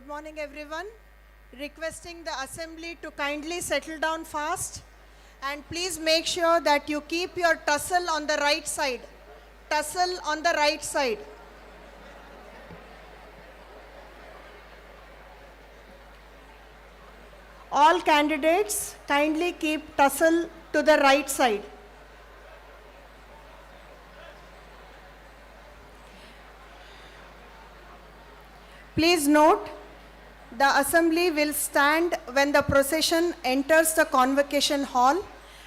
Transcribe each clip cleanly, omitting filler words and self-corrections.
Good morning, everyone. Requesting the assembly to kindly settle down fast and please make sure that you keep your tussle on the right side. Tussle on the right side. All candidates kindly keep tussle to the right side. Please note, the assembly will stand when the procession enters the convocation hall,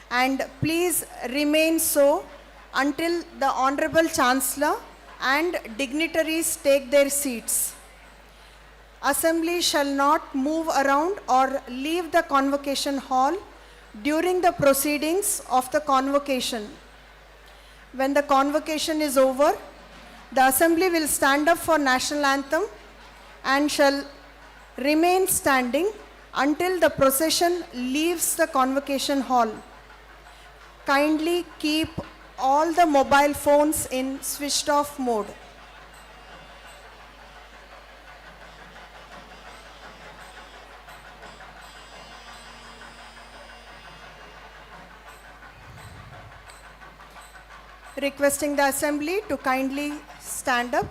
and please remain so until the Honorable Chancellor and dignitaries take their seats. Assembly shall not move around or leave the convocation hall during the proceedings of the convocation. When the convocation is over, the assembly will stand up for national anthem and shall remain standing until the procession leaves the convocation hall. Kindly keep all the mobile phones in switched off mode. Requesting the assembly to kindly stand up.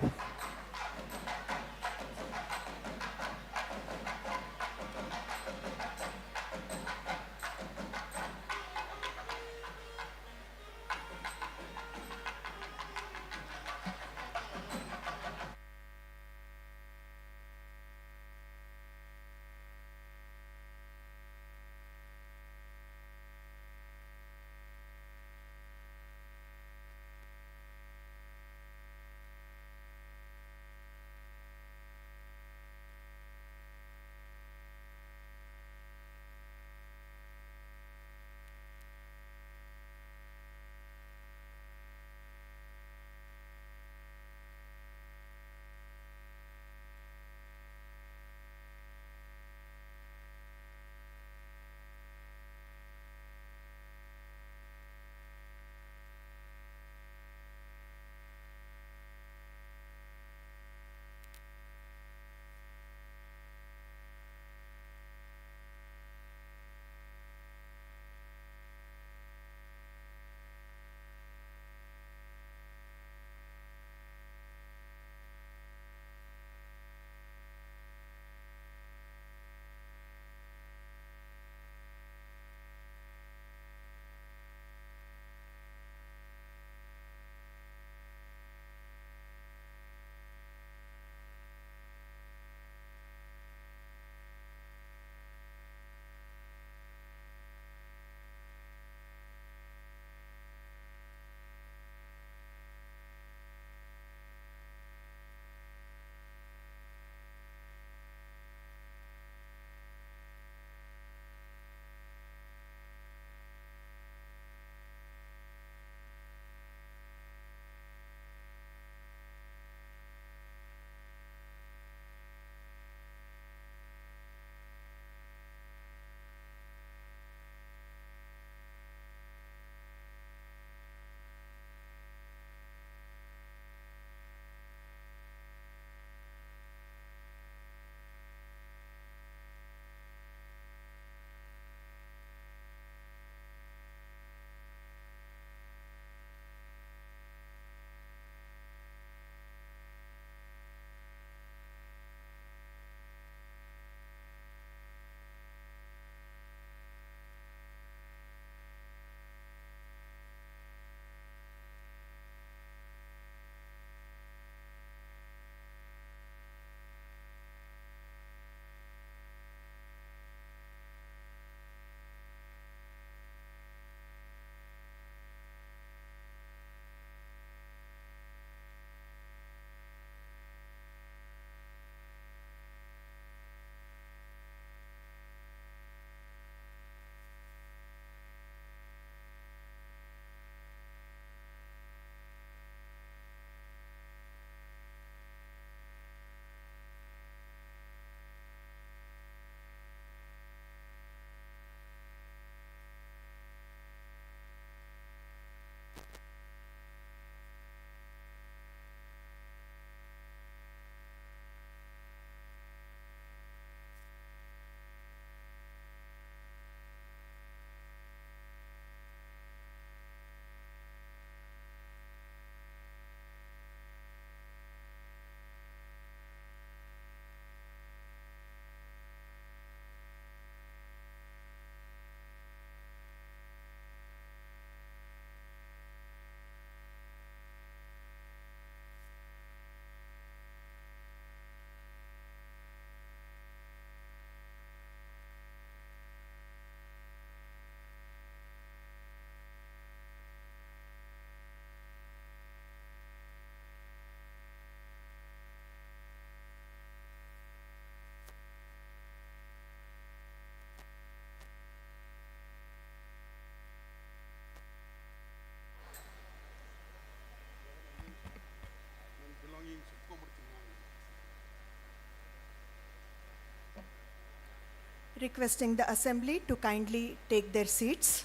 Requesting the assembly to kindly take their seats.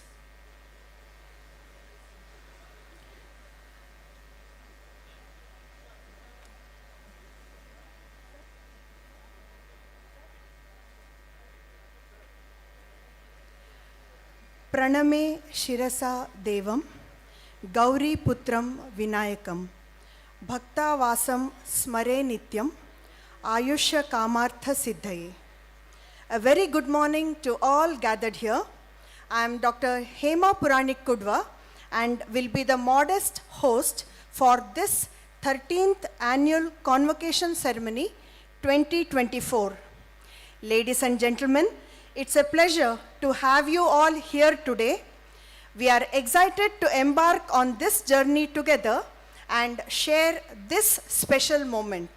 Praname Shirasa Devam Gauri Putram Vinayakam Bhakta Vasam Smare Nityam Ayushya Kamartha Siddhaye. A very good morning to all gathered here. I am Dr. Hema Puranik Kudva and will be the modest host for this 13th annual convocation ceremony 2024. Ladies and gentlemen, it's a pleasure to have you all here today. We are excited to embark on this journey together and share this special moment.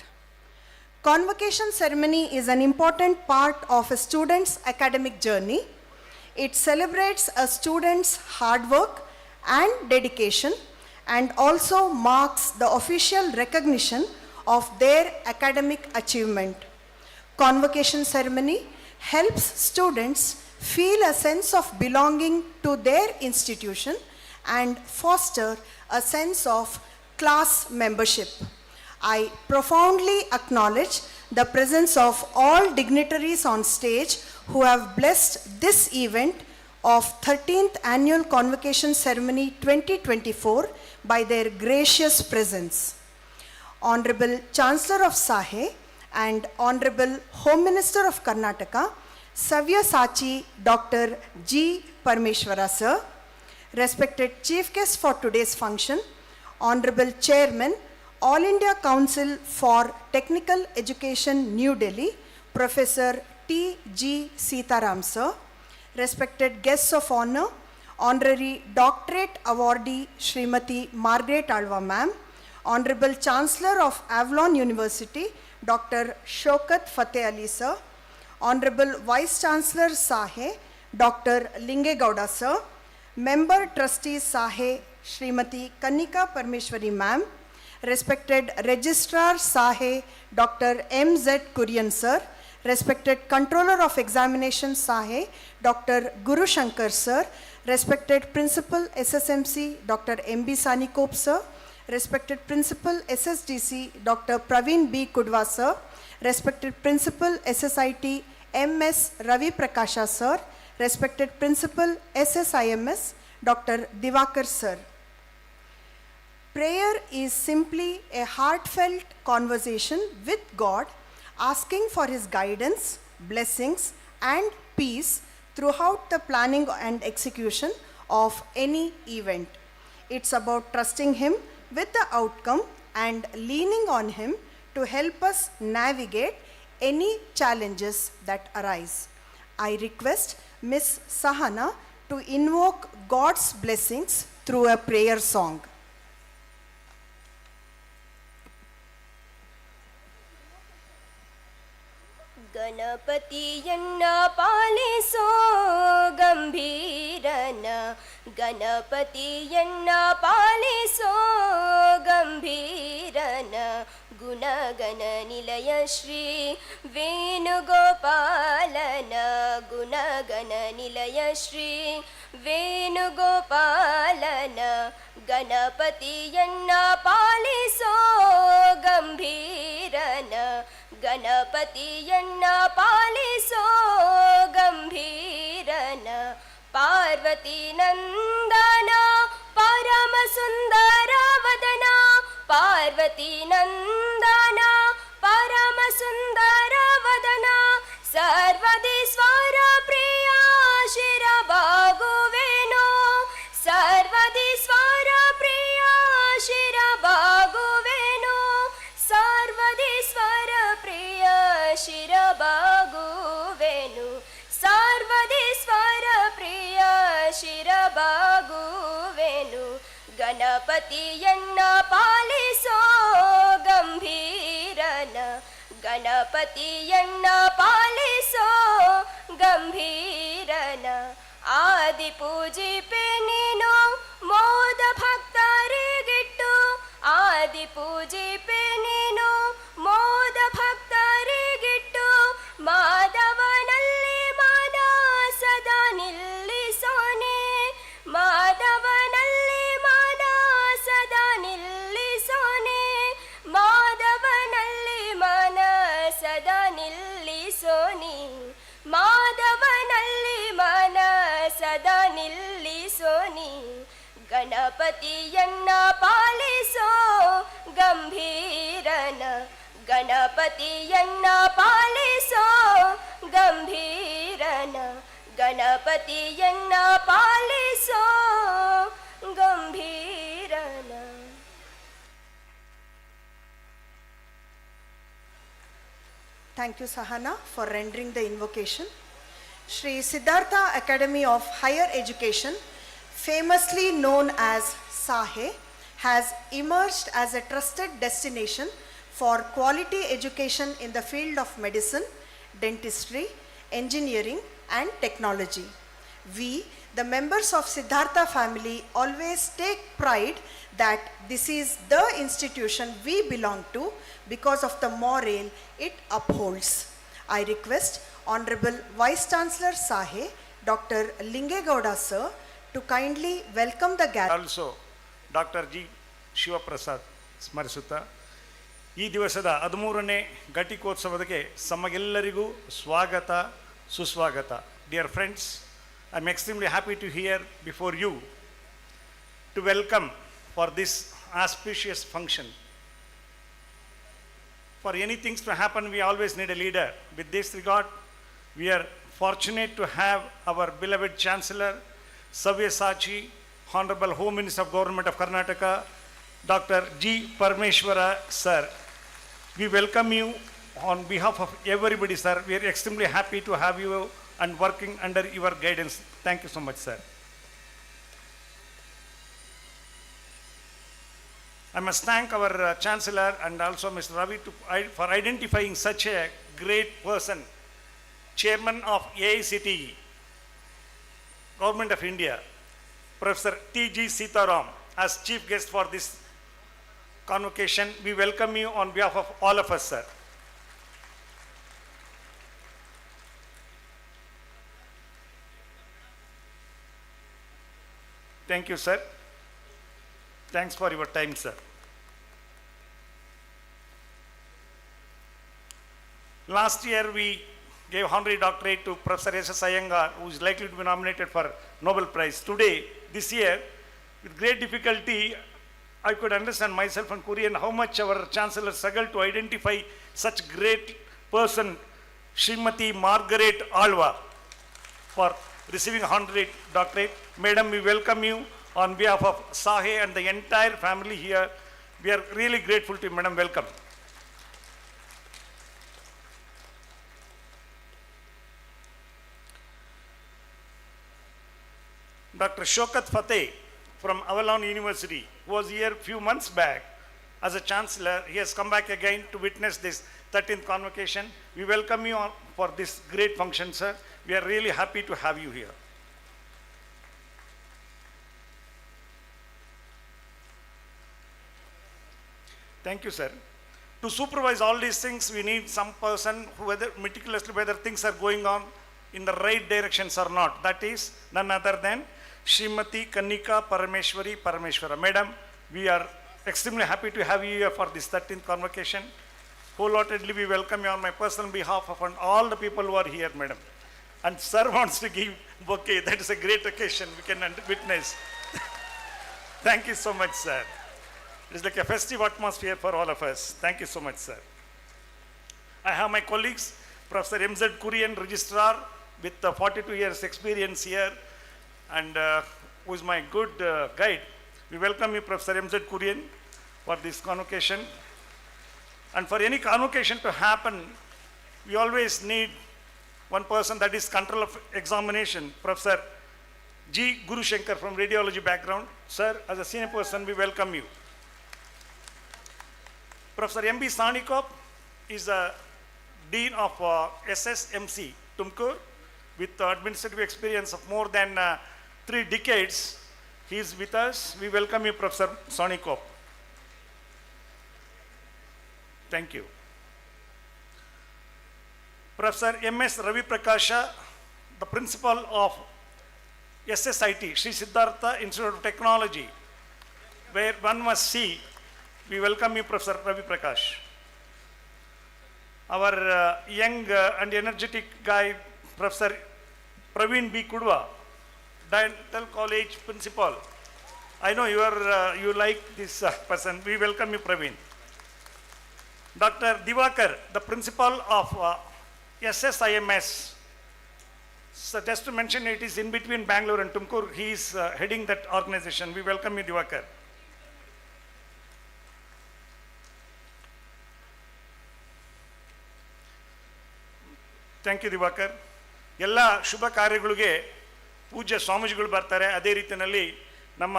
Convocation ceremony is an important part of a student's academic journey. It celebrates a student's hard work and dedication and also marks the official recognition of their academic achievement. Convocation ceremony helps students feel a sense of belonging to their institution and foster a sense of class membership. I profoundly acknowledge the presence of all dignitaries on stage who have blessed this event of 13th Annual Convocation Ceremony 2024 by their gracious presence. Honorable Chancellor of SAHE and Honorable Home Minister of Karnataka, Savyasachi Dr. G. Parmeshwara Sir, respected Chief Guest for today's function, Honorable Chairman, All India Council for Technical Education, New Delhi, Professor T. G. Sitaram Sir, respected guests of honor, Honorary Doctorate Awardee Srimati Margaret Alva Ma'am, Honorable Chancellor of Avalon University, Dr. Shokat Fateh Ali Sir, Honorable Vice Chancellor SAHE, Dr. Linge Gowda Sir, Member Trustees SAHE, Srimati Kanika Parmeshwari Ma'am, respected Registrar SAHE, Dr. M. Z. Kurian Sir, respected Controller of Examinations SAHE, Dr. Guru Shankar Sir, respected Principal SSMC, Dr. M. B. Sanikop Sir, respected Principal SSDC, Dr. Praveen B. Kudva Sir, respected Principal SSIT, M.S. Ravi Prakasha Sir, respected Principal SSIMS, Dr. Divakar Sir. Prayer is simply a heartfelt conversation with God, asking for His guidance, blessings, and peace throughout the planning and execution of any event. It's about trusting Him with the outcome and leaning on Him to help us navigate any challenges that arise. I request Ms. Sahana to invoke God's blessings through a prayer song. ಗಣಪತಿಯನ್ನ ಪಾಲಿಸೋ ಗಂಭೀರನ ಗಣಪತಿಯನ್ನ ಪಾಲಿಸೋ ಗಂಭೀರನ ಗುಣಗಣ ನಿಲಯ ಶ್ರೀ ವೇಣುಗೋಪಾಲನ ಗುಣಗಣ ನಿಲಯ ಶ್ರೀ ವೇಣುಗೋಪಾಲನ ಗಣಪತಿಯನ್ನ ಪಾಲಿಸೋ ಗಂಭೀರನ ಗಣಪತಿಯನ್ನ ಪಾಲಿಸೋ ಗಂಭೀರನ ಪಾರ್ವತಿ ನಂದನ ಪರಮ ಸುಂದರ ವದನ ಪಾರ್ವತಿ ನಂದನ ಪರಮ ಸುಂದರ ವದನ ಸರ್ವದೀಶ್ವರ ಪ್ರಿಯ ಶಿರಬಾಗುವೆನೋ ಸರ್ವದೀಶ್ವರ ಪ್ರಿಯ ಶಿರಬಾಗುವೆನೋ ಸರ್ವದೀಶ್ವರ ಪ್ರಿಯ ಶಿರಬಾಗುವೆನು ಸರ್ವದೀಶ್ವರ ಪ್ರಿಯ ಶಿರಬಾಗುವೆನು ಗಣಪತಿಯನ್ನ ಪಾಲಿಸೋ ಗಂಭೀರನ ಗಣಪತಿಯನ್ನ ಪಾಲಿಸೋ ಗಂಭೀರನ ಆದಿ ಪೂಜಿಪೆ ನೀನು ಮೋದ ಭಕ್ತರಿಗಿಟ್ಟು ಆದಿ ಪೂಜಿಪೆ ನೀನು ಮೋದ ಭಕ್ತರಿಗಿಟ್ಟು ಮಾಧವನಲ್ಲಿ Madhava ಗಣಪತಿಯನ್ನ ಪಾಲಿಸೋ ಗಂಭೀರನ ಗಣಪತಿಯನ್ನ ಪಾಲಿಸೋ ಗಂಭೀರನ ಗಣಪತಿಯನ್ನ ಪಾಲಿಸೋ ಗಂಭೀರನ. Thank you, Sahana, for rendering the invocation. Shri Siddhartha Academy of Higher Education, famously known as SAHE, has emerged as a trusted destination for quality education in the field of medicine, dentistry, engineering, and technology. We, the members of Siddhartha family, always take pride that this is the institution we belong to because of the moral it upholds. I request Honorable Vice Chancellor Sahe, Dr. Lingegowda sir, to kindly welcome the gathering. Also, Dr. G. Shivaprasad ಸ್ಮರಿಸುತ್ತಾ ಈ ದಿವಸದ 13ನೇ ಘಟಿಕೋತ್ಸವಕ್ಕೆ ತಮಗೆಲ್ಲರಿಗೂ ಸ್ವಾಗತ ಸುಸ್ವಾಗತ. Dear friends, I am extremely happy to hear before you to welcome for this auspicious function. For any things to happen, we always need a leader. With this regard, we are fortunate to have our beloved Chancellor, Savyasachi, Honorable Home Minister of Government of Karnataka, Dr. G. Parmeshwara, sir. We welcome you on behalf of everybody, sir. We are extremely happy to have you and working under your guidance. Thank you so much, sir. I must thank our Chancellor and also Mr. Ravi for identifying such a great person, Chairman of AICTE, Government of India, Professor T.G. Sitaram, as chief guest for this convocation. We welcome you on behalf of all of us, sir. Thank you, sir. Thanks for your time, sir. Last year, we gave honorary doctorate to Professor S.S. Iyengar, who is likely to be nominated for Nobel Prize. Today, this year, with great difficulty, I could understand myself and Korean how much our Chancellor struggled to identify such great person, Srimati Margaret Alva, for receiving honorary doctorate. Madam, we welcome you on behalf of Sahe and the entire family here. We are really grateful to you, Madam. Welcome. Dr. Shaukat Fateh from Avalon University, who was here a few months back as a chancellor. He has come back again to witness this 13th convocation. We welcome you for this great function, sir. We are really happy to have you here. Thank you, sir. To supervise all these things, we need some person who meticulously whether things are going on in the right directions or not. That is none other than Srimati Kanika Parameshwari Parameshwara. Madam, we are extremely happy to have you here for this 13th convocation. Wholeheartedly we welcome you on my personal behalf of all the people who are here, madam. And sir wants to give bouquet. That is a great occasion we can witness. Thank you so much, sir. It is like a festive atmosphere for all of us. Thank you so much, sir. I have my colleagues, Professor M.Z. Kurian, Registrar, with 42 years experience here, and who is my good guide. We welcome you, Professor M.Z. Kurian, for this convocation. And for any convocation to happen, we always need one person, that is control of examination, Professor G. Guru Shankar from radiology background. Sir, as a senior person, we welcome you. Professor M.B. Sanikop is the Dean of SSMC, Tumkur, with administrative experience of more than 3 decades. He is with us. We welcome you, Professor Sanikop. Thank you. Professor M.S. Ravi Prakasha, the principal of SSIT, Sri Siddhartha Institute of Technology, where one must see. We welcome you, Professor Ravi Prakash. Our young and energetic guy, Professor Praveen B. Kudwa, Dental College Principal, I know you like this person. We welcome you, Praveen. Dr. Divakar, the principal of SSIMS. So just to mention, it is in between Bangalore and Tumkur. He is heading that organization. We welcome you, Divakar. Thank you Divakar. ಎಲ್ಲ ಶುಭ ಕಾರ್ಯಗಳಿಗೆ ಪೂಜ್ಯ ಸ್ವಾಮೀಜಿಗಳು ಬರ್ತಾರೆ. ಅದೇ ರೀತಿಯಲ್ಲಿ ನಮ್ಮ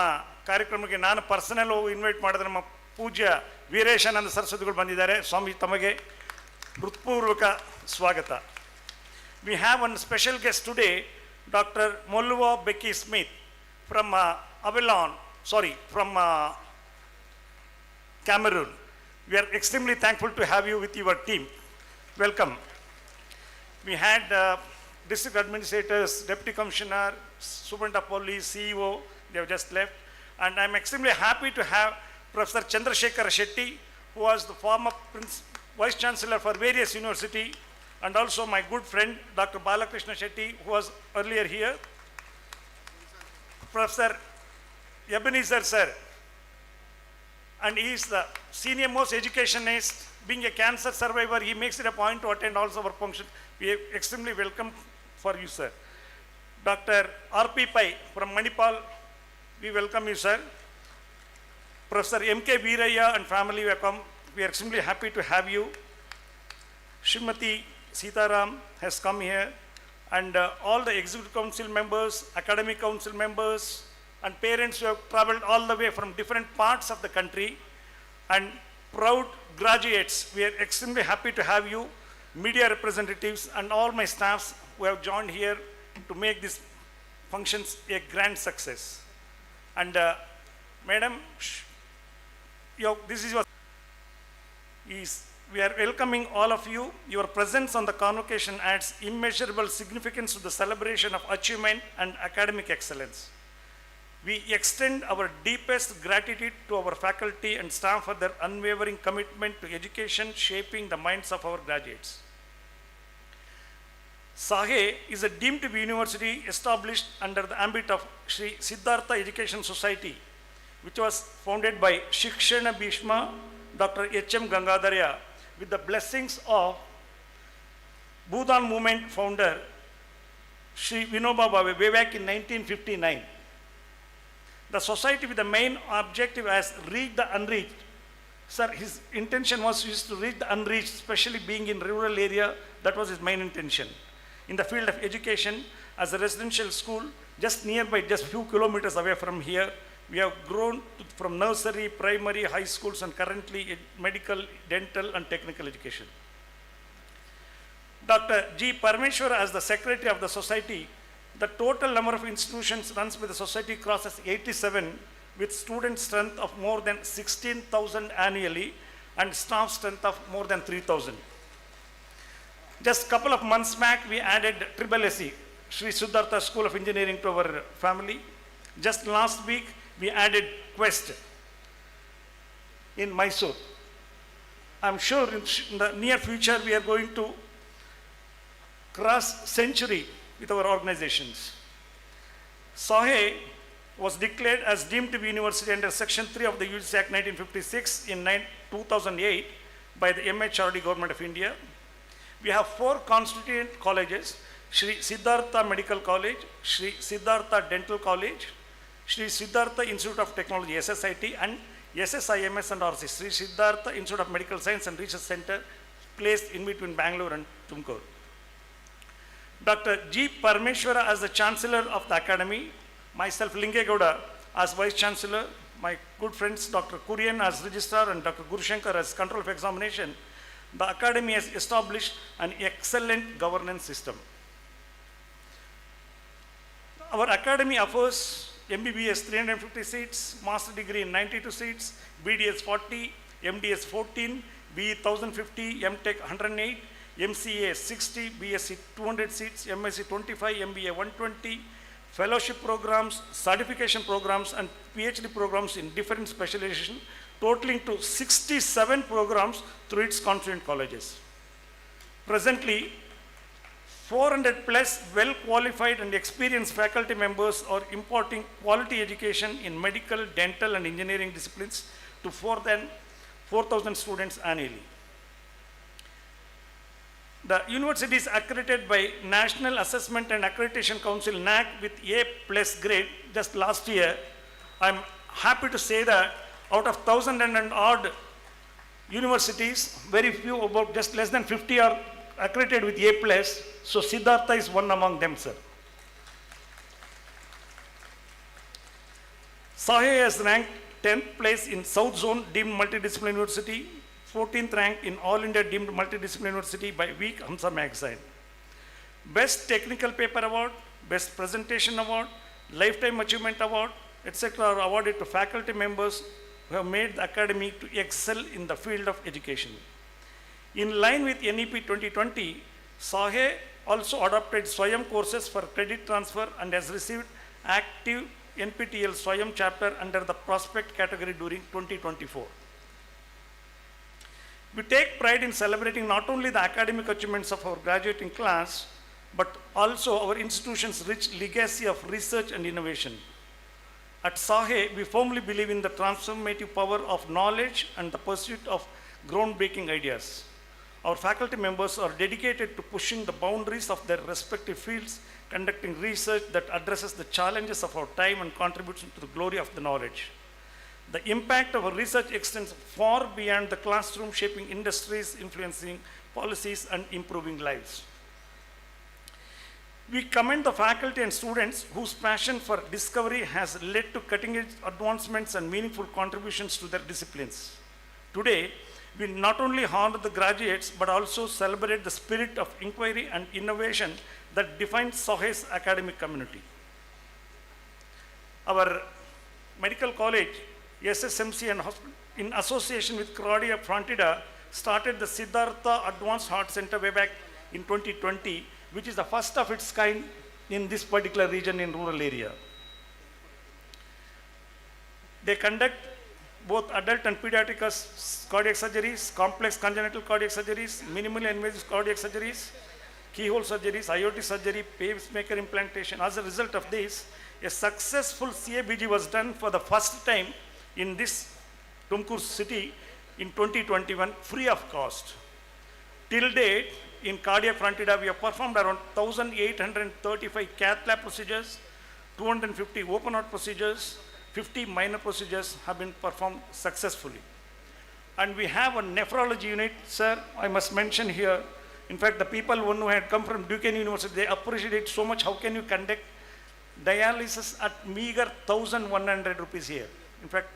ಕಾರ್ಯಕ್ರಮಕ್ಕೆ ನಾನು ಪರ್ಸನಲ್ ಇನ್ವೈಟ್ ಮಾಡಿದ್ರೆ ನಮ್ಮ ಪೂಜ್ಯ ವೀರೇಶಾನಂದ ಸರಸ್ವತಿಗಳು ಬಂದಿದ್ದಾರೆ. ಸ್ವಾಮೀಜಿ ತಮಗೆ ಹೃತ್ಪೂರ್ವಕ ಸ್ವಾಗತ. We have one special guest today, doctor Molua Becky Smith from from Cameroon. We are extremely thankful to have you with your team. Welcome. We had district administrators, deputy commissioner, superintendent of police, CEO, they have just left. And I'm extremely happy to have Professor Chandrasekhar Shetty, who was the former vice chancellor for various universities, and also my good friend, Dr. Balakrishna Shetty, who was earlier here. Professor Ebenezer sir, and he is the senior most educationist. Being a cancer survivor, he makes it a point to attend also our function. We are extremely welcome for you, sir. Dr. R.P. Pai from Manipal, we welcome you, sir. Professor M.K. Veeraya and family welcome. We are extremely happy to have you. Srimati Sitaram has come here, and all the executive council members, academic council members, and parents who have traveled all the way from different parts of the country, and proud graduates. We are extremely happy to have you, media representatives, and all my staffs who have joined here to make these functions a grand success. And Madam, this is your. We are welcoming all of you. Your presence on the convocation adds immeasurable significance to the celebration of achievement and academic excellence. We extend our deepest gratitude to our faculty and staff for their unwavering commitment to education, shaping the minds of our graduates. SAHE is a deemed university established under the ambit of Sri Siddhartha Education Society, which was founded by Shikshana Bhishma, Dr. H.M. Gangadharya, with the blessings of Bhutan movement founder Sri Vinoba Bhave way back in 1959. The society with the main objective as reach the unreached. Sir, his intention was to reach the unreached, especially being in rural area. That was his main intention. In the field of education, as a residential school, just nearby, just few kilometers away from here, we have grown from nursery, primary, high schools, and currently medical, dental, and technical education. Dr. G. Parameshwara, as the secretary of the society, the total number of institutions runs by the society crosses 87, with student strength of more than 16,000 annually and staff strength of more than 3,000. Just a couple of months back, we added SSSE, Sri Siddhartha School of Engineering, to our family. Just last week, we added Quest in Mysore. I'm sure in the near future, we are going to cross century with our organizations. SAHE was declared as deemed to be university under Section 3 of the UGC Act 1956 in 2008 by the MHRD Government of India. We have 4 constituent colleges: Sri Siddhartha Medical College, Sri Siddhartha Dental College, Sri Siddhartha Institute of Technology SSIT, and SSIMS and RC, Sri Siddhartha Institute of Medical Science and Research Center, placed in between Bangalore and Tumkur. Dr. G. Parameshwara as the Chancellor of the Academy, myself Lingegowda as Vice Chancellor, my good friends Dr. Kurian as Registrar and Dr. Gurushankar as Control of Examination, the Academy has established an excellent governance system. Our Academy offers MBBS 350 seats, Master Degree 92 seats, BDS 40, MDS 14, BE 1050, MTech 108, MCA 60, BSc 200 seats, MSc 25, MBA 120, fellowship programs, certification programs, and PhD programs in different specializations, totaling to 67 programs through its constituent colleges. Presently, 400 plus well qualified and experienced faculty members are imparting quality education in medical, dental and engineering disciplines to more than 4,000 students annually. The university is accredited by National Assessment and Accreditation Council NAC with A plus grade just last year. I'm happy to say that out of 1,000 and odd universities, very few, about just less than 50 are accredited with A plus. So Siddhartha is one among them, sir. Sahe has ranked 10th place in South Zone Deemed Multidisciplinary University, 14th rank in All India Deemed Multidisciplinary University by Week Hamsa magazine. Best Technical Paper Award, Best Presentation Award, Lifetime Achievement Award, etc. are awarded to faculty members who have made the academy to excel in the field of education. In line with NEP 2020, Sahe also adopted Swayam courses for credit transfer and has received active NPTEL Swayam chapter under the prospect category during 2024. We take pride in celebrating not only the academic achievements of our graduating class, but also our institution's rich legacy of research and innovation. At Sahe, we firmly believe in the transformative power of knowledge and the pursuit of groundbreaking ideas. Our faculty members are dedicated to pushing the boundaries of their respective fields, conducting research that addresses the challenges of our time and contributes to the glory of the knowledge. The impact of our research extends far beyond the classroom, shaping industries, influencing policies, and improving lives. We commend the faculty and students whose passion for discovery has led to cutting-edge advancements and meaningful contributions to their disciplines. Today, we not only honor the graduates, but also celebrate the spirit of inquiry and innovation that defines Sahe's academic community. Our medical college, SSMC, and hospital, in association with Claudia Frontida, started the Siddhartha Advanced Heart Center way back in 2020, which is the first of its kind in this particular region in rural area. They conduct both adult and pediatric cardiac surgeries, complex congenital cardiac surgeries, minimally invasive cardiac surgeries, keyhole surgeries, IoT surgery, pacemaker implantation. As a result of this, a successful CABG was done for the first time in this Tumkur city in 2021, free of cost. Till date, in cardiac frontida, we have performed around 1,835 cath lab procedures, 250 open heart procedures, 50 minor procedures have been performed successfully. And we have a nephrology unit, sir, I must mention here. In fact, the people who had come from Duquesne University, they appreciate it so much. How can you conduct dialysis at meager 1,100 rupees here? In fact,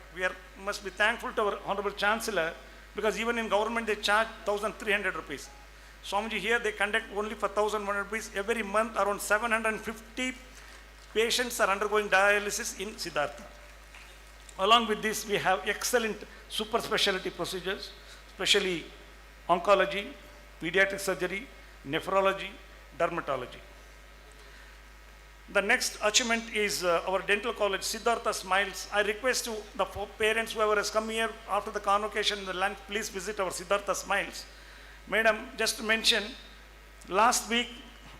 must be thankful to our Honorable Chancellor, because even in government they charge 1,300 rupees. Swamiji, here they conduct only for 1,100 rupees. Every month around 750 patients are undergoing dialysis in Siddhartha. Along with this, we have excellent super specialty procedures, especially oncology, pediatric surgery, nephrology, dermatology. The next achievement is our dental college, Siddhartha Smiles. I request to the parents, whoever has come here after the convocation, the lunch, please visit our Siddhartha Smiles. Madam, just to mention, last week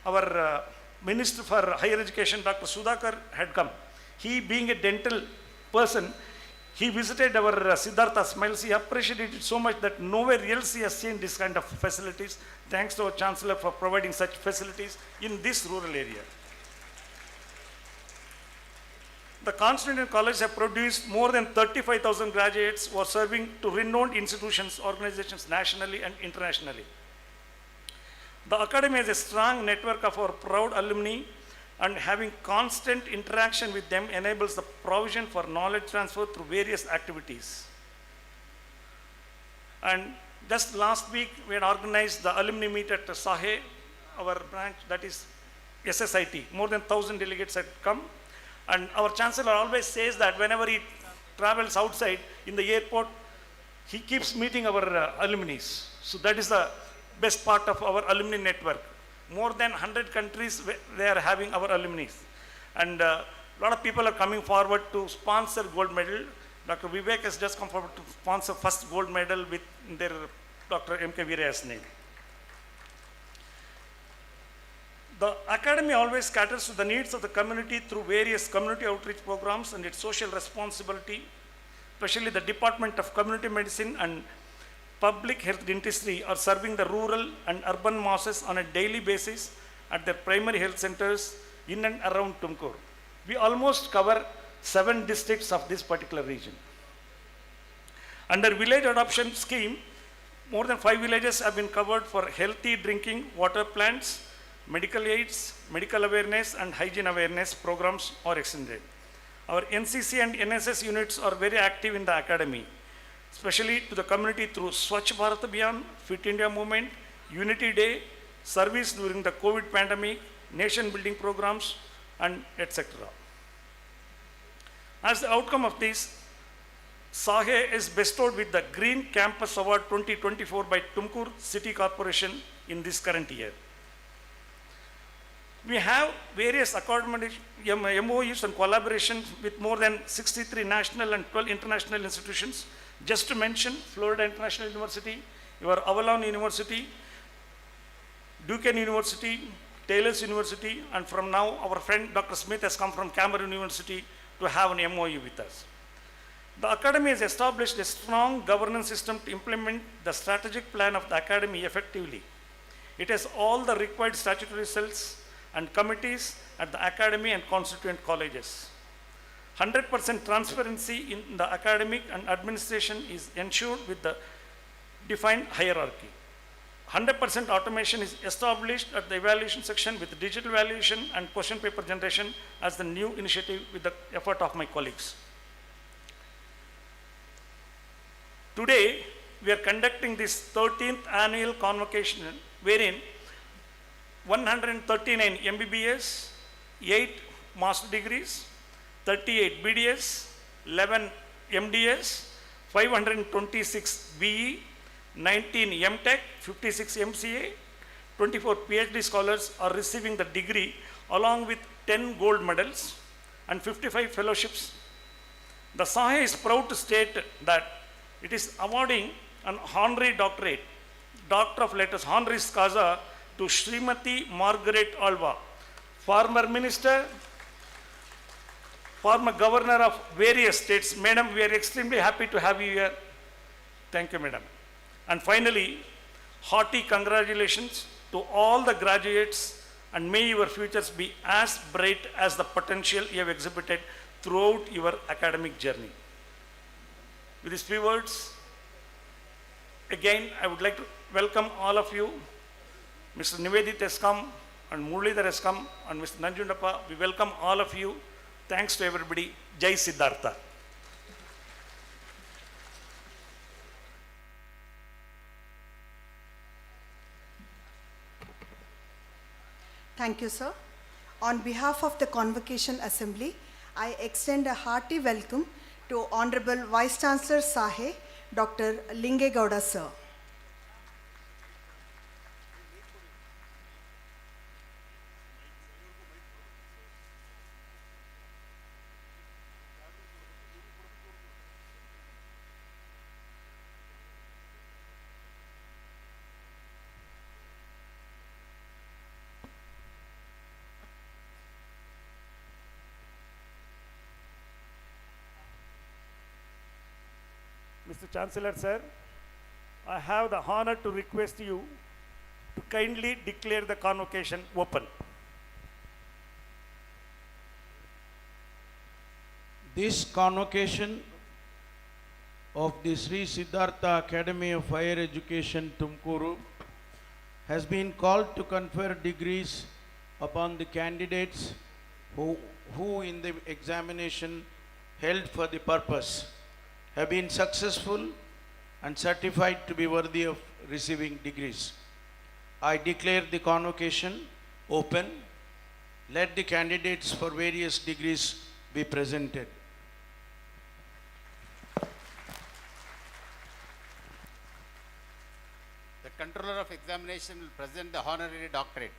our Minister for Higher Education, Dr. Sudhakar, had come. He, being a dental person, he visited our Siddhartha Smiles. He appreciated it so much that nowhere else he has seen this kind of facilities. Thanks to our Chancellor for providing such facilities in this rural area. The Constituent College have produced more than 35,000 graduates who are serving to renowned institutions, organizations nationally and internationally. The Academy has a strong network of our proud alumni, and having constant interaction with them enables the provision for knowledge transfer through various activities. And just last week, we had organized the alumni meet at Sahe, our branch, that is SSIT. More than 1,000 delegates had come. And our Chancellor always says that whenever he travels outside in the airport, he keeps meeting our alumni. So that is the best part of our alumni network. More than 100 countries, they are having our alumni. And a lot of people are coming forward to sponsor gold medal. Dr. Vivek has just come forward to sponsor first gold medal with their Dr. M.K. Veeraya's name. The academy always caters to the needs of the community through various community outreach programs and its social responsibility, especially the Department of Community Medicine and Public Health Dentistry are serving the rural and urban masses on a daily basis at their primary health centers in and around Tumkur. We almost cover 7 districts of this particular region. Under village adoption scheme, more than 5 villages have been covered for healthy drinking water plants, medical aids, medical awareness and hygiene awareness programs are extended. Our NCC and NSS units are very active in the academy, especially to the community through Swachh Bharat Abhiyan, Fit India Movement, Unity Day, service during the COVID pandemic, nation building programs and etc. As the outcome of this, Sahe is bestowed with the Green Campus Award 2024 by Tumkur City Corporation in this current year. We have various MOUs and collaborations with more than 63 national and 12 international institutions. Just to mention, Florida International University, your Avalon University, Duquesne University, Taylor's University, and from now our friend Dr. Smith has come from Cameron University to have an MOU with us. The Academy has established a strong governance system to implement the strategic plan of the Academy effectively. It has all the required statutory cells and committees at the Academy and constituent colleges. 100% transparency in the academic and administration is ensured with the defined hierarchy. 100% automation is established at the evaluation section with digital evaluation and question paper generation as the new initiative with the effort of my colleagues. Today, we are conducting this 13th annual convocation wherein 139 MBBS, 8 master degrees, 38 BDS, 11 MDS, 526 BE, 19 MTech, 56 MCA, 24 PhD scholars are receiving the degree along with 10 gold medals and 55 fellowships. The SAHE is proud to state that it is awarding an honorary doctorate, Doctor of Letters, honoris causa, to Srimati Margaret Alva, former minister, former governor of various states. Madam, we are extremely happy to have you here. Thank you, madam. And finally, hearty congratulations to all the graduates, and may your futures be as bright as the potential you have exhibited throughout your academic journey. With these few words, again, I would like to welcome all of you. Mr. Nivedit has come, and Muralidhar has come, and Mr. Nanjundappa. We welcome all of you. Thanks to everybody. Jai Siddhartha. Thank you, sir. On behalf of the Convocation Assembly, I extend a hearty welcome to Honorable Vice Chancellor Sahe, Dr. Lingegowda, sir. Mr. Chancellor, sir, I have the honor to request you to kindly declare the convocation open. This convocation of the Sri Siddhartha Academy of Higher Education, Tumkuru, has been called to confer degrees upon the candidates who in the examination held for the purpose have been successful and certified to be worthy of receiving degrees. I declare the convocation open. Let the candidates for various degrees be presented. The controller of examination will present the honorary doctorate.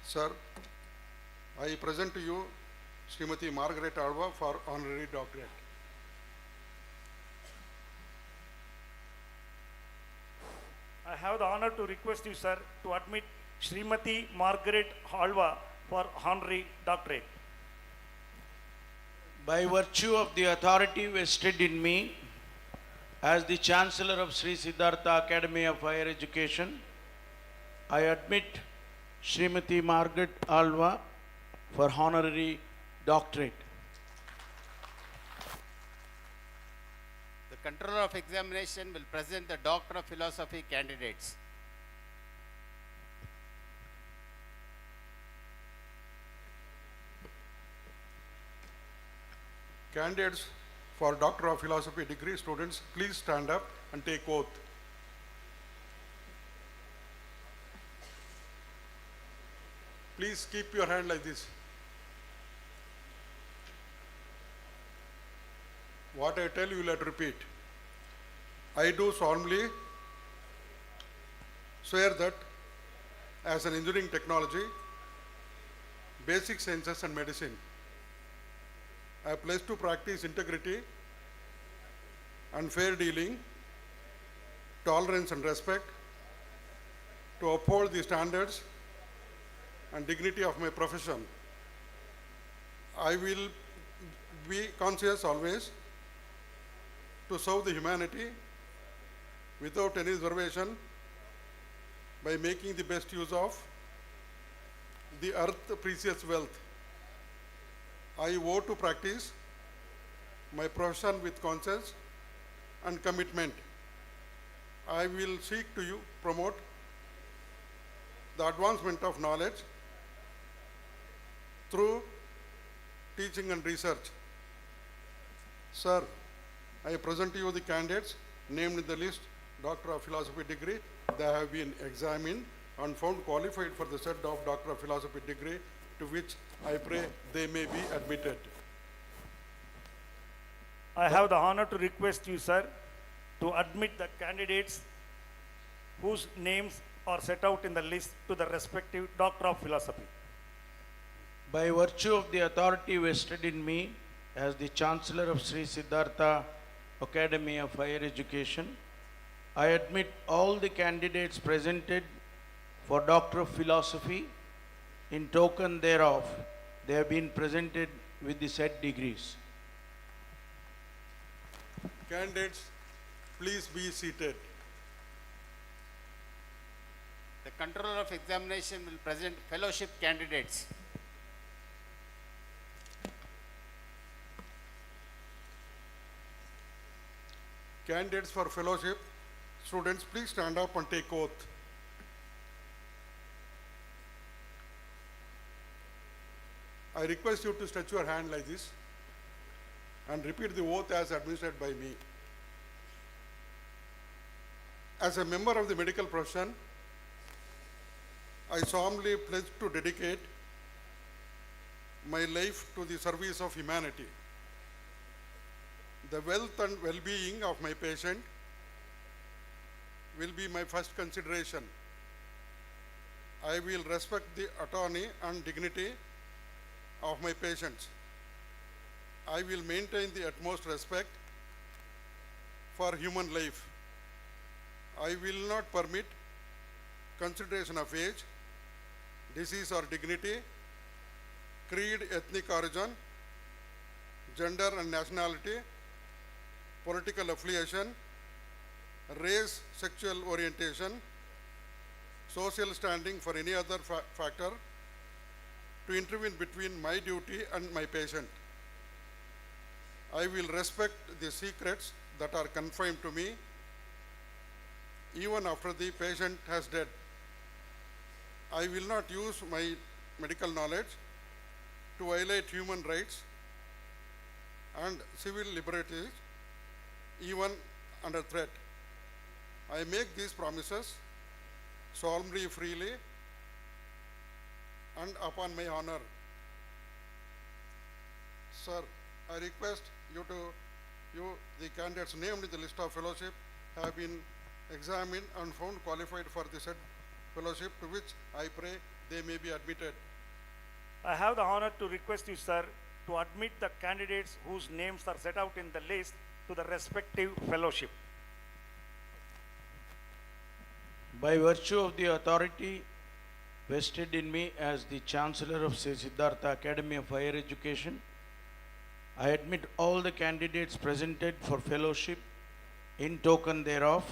Sir, I present to you Srimati Margaret Alva for honorary doctorate. I have the honor to request you, sir, to admit Srimati Margaret Halwa for honorary doctorate. By virtue of the authority vested in me as the Chancellor of Sri Siddhartha Academy of Higher Education, I admit Srimati Margaret Alva for honorary doctorate. The controller of examination will present the Doctor of Philosophy candidates. Candidates for Doctor of Philosophy degree students, please stand up and take oath. Please keep your hand like this. What I tell you, you have to repeat. I do solemnly swear that as an engineering technology, basic sciences and medicine, I pledge to practice integrity and fair dealing, tolerance and respect, to uphold the standards and dignity of my profession. I will be conscious always to serve the humanity without any reservation by making the best use of the earth's precious wealth. I vow to practice my profession with conscience and commitment. I will seek to promote the advancement of knowledge through teaching and research. Sir, I present to you the candidates named in the list, Doctor of Philosophy degree. They have been examined and found qualified for the set of Doctor of Philosophy degree, to which I pray they may be admitted. I have the honor to request you, sir, to admit the candidates whose names are set out in the list to the respective Doctor of Philosophy. By virtue of the authority vested in me as the Chancellor of Sri Siddhartha Academy of Higher Education, I admit all the candidates presented for Doctor of Philosophy. In token thereof, they have been presented with the said degrees. Candidates, please be seated. The controller of examination will present fellowship candidates. Candidates for fellowship, students, please stand up and take oath. I request you to stretch your hand like this and repeat the oath as administered by me. As a member of the medical profession, I solemnly pledge to dedicate my life to the service of humanity. The wealth and well-being of my patient will be my first consideration. I will respect the autonomy and dignity of my patients. I will maintain the utmost respect for human life. I will not permit consideration of age, disease or dignity, creed, ethnic origin, gender and nationality, political affiliation, race, sexual orientation, social standing for any other factor to intervene between my duty and my patient. I will respect the secrets that are confined to me even after the patient has died. I will not use my medical knowledge to violate human rights and civil liberties even under threat. I make these promises solemnly, freely, and upon my honor. Sir, I request the candidates named in the list of fellowship have been examined and found qualified for the said fellowship, to which I pray they may be admitted. I have the honor to request you, sir, to admit the candidates whose names are set out in the list to the respective fellowship. By virtue of the authority vested in me as the Chancellor of Sri Siddhartha Academy of Higher Education, I admit all the candidates presented for fellowship. In token thereof,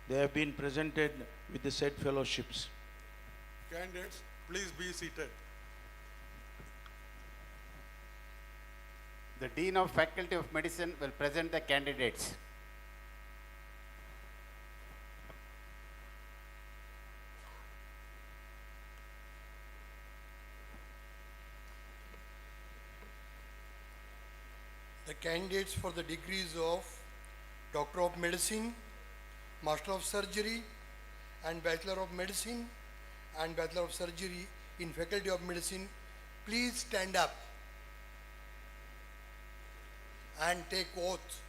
they have been presented with the said fellowships. Candidates, please be seated. The Dean of Faculty of Medicine will present the candidates. The candidates for the degrees of Doctor of Medicine, Master of Surgery, and Bachelor of Medicine, and Bachelor of Surgery in Faculty of Medicine, please stand up and take oath.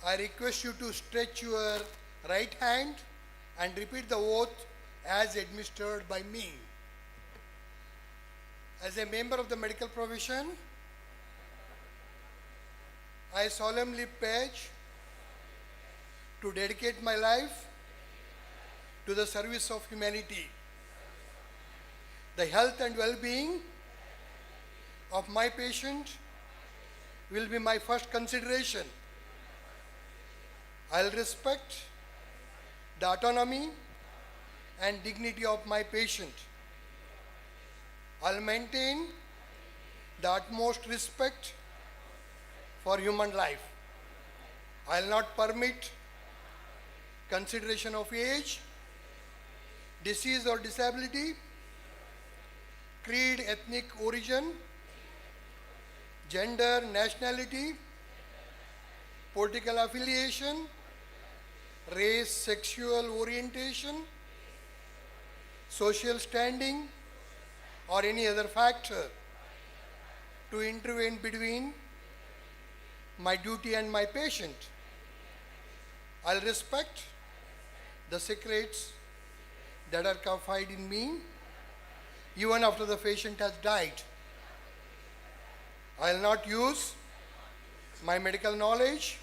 I request you to stretch your right hand and repeat the oath as administered by me. As a member of the medical profession, I solemnly pledge to dedicate my life to the service of humanity. The health and well-being of my patient will be my first consideration. I'll respect the autonomy and dignity of my patient. I'll maintain the utmost respect for human life. I'll not permit consideration of age, disease or disability, creed, ethnic origin, gender, nationality, political affiliation, race, sexual orientation, social standing, or any other factor to intervene between my duty and my patient. I'll respect the secrets that are confided in me even after the patient has died. I'll not use my medical knowledge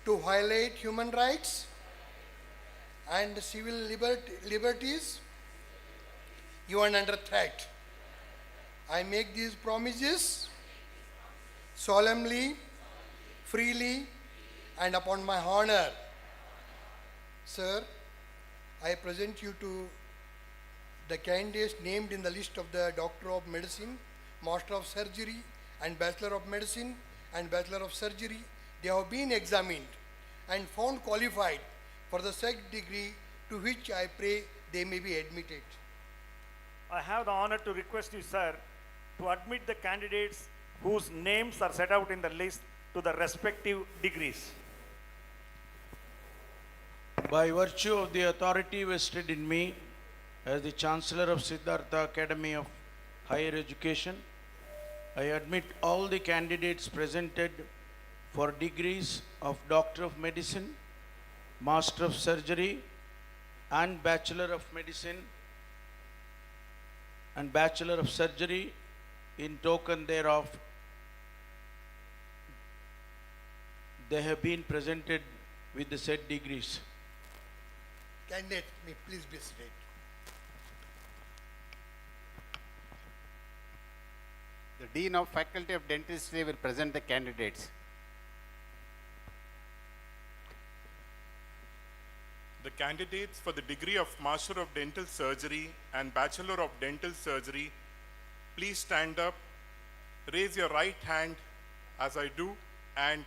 to violate human rights and civil liberties even under threat. I make these promises solemnly, freely, and upon my honor. Sir, I present you to the candidates named in the list of the Doctor of Medicine, Master of Surgery, and Bachelor of Medicine, and Bachelor of Surgery. They have been examined and found qualified for the said degree, to which I pray they may be admitted. I have the honor to request you, sir, to admit the candidates whose names are set out in the list to the respective degrees. By virtue of the authority vested in me as the Chancellor of Siddhartha Academy of Higher Education, I admit all the candidates presented for degrees of Doctor of Medicine, Master of Surgery, and Bachelor of Medicine and Bachelor of Surgery. In token thereof, they have been presented with the said degrees. Candidate, may please be seated. The Dean of Faculty of Dentistry will present the candidates. The candidates for the degree of Master of Dental Surgery and Bachelor of Dental Surgery, please stand up, raise your right hand as I do, and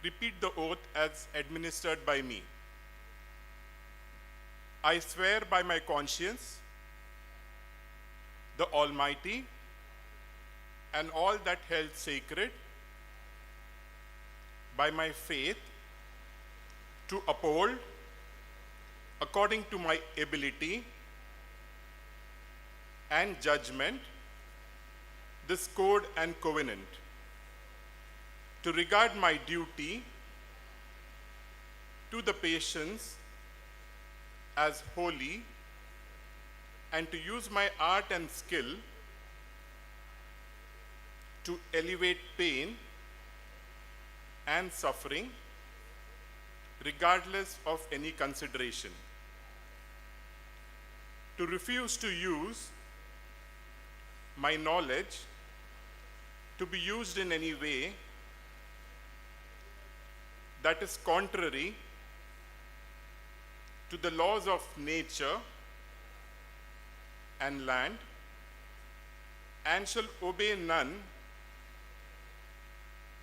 repeat the oath as administered by me. I swear by my conscience, the Almighty, and all that held sacred, by my faith, to uphold, according to my ability and judgment, this code and covenant, to regard my duty to the patients as holy, and to use my art and skill to elevate pain and suffering regardless of any consideration. to refuse to use my knowledge to be used in any way that is contrary to the laws of nature and land, and shall obey none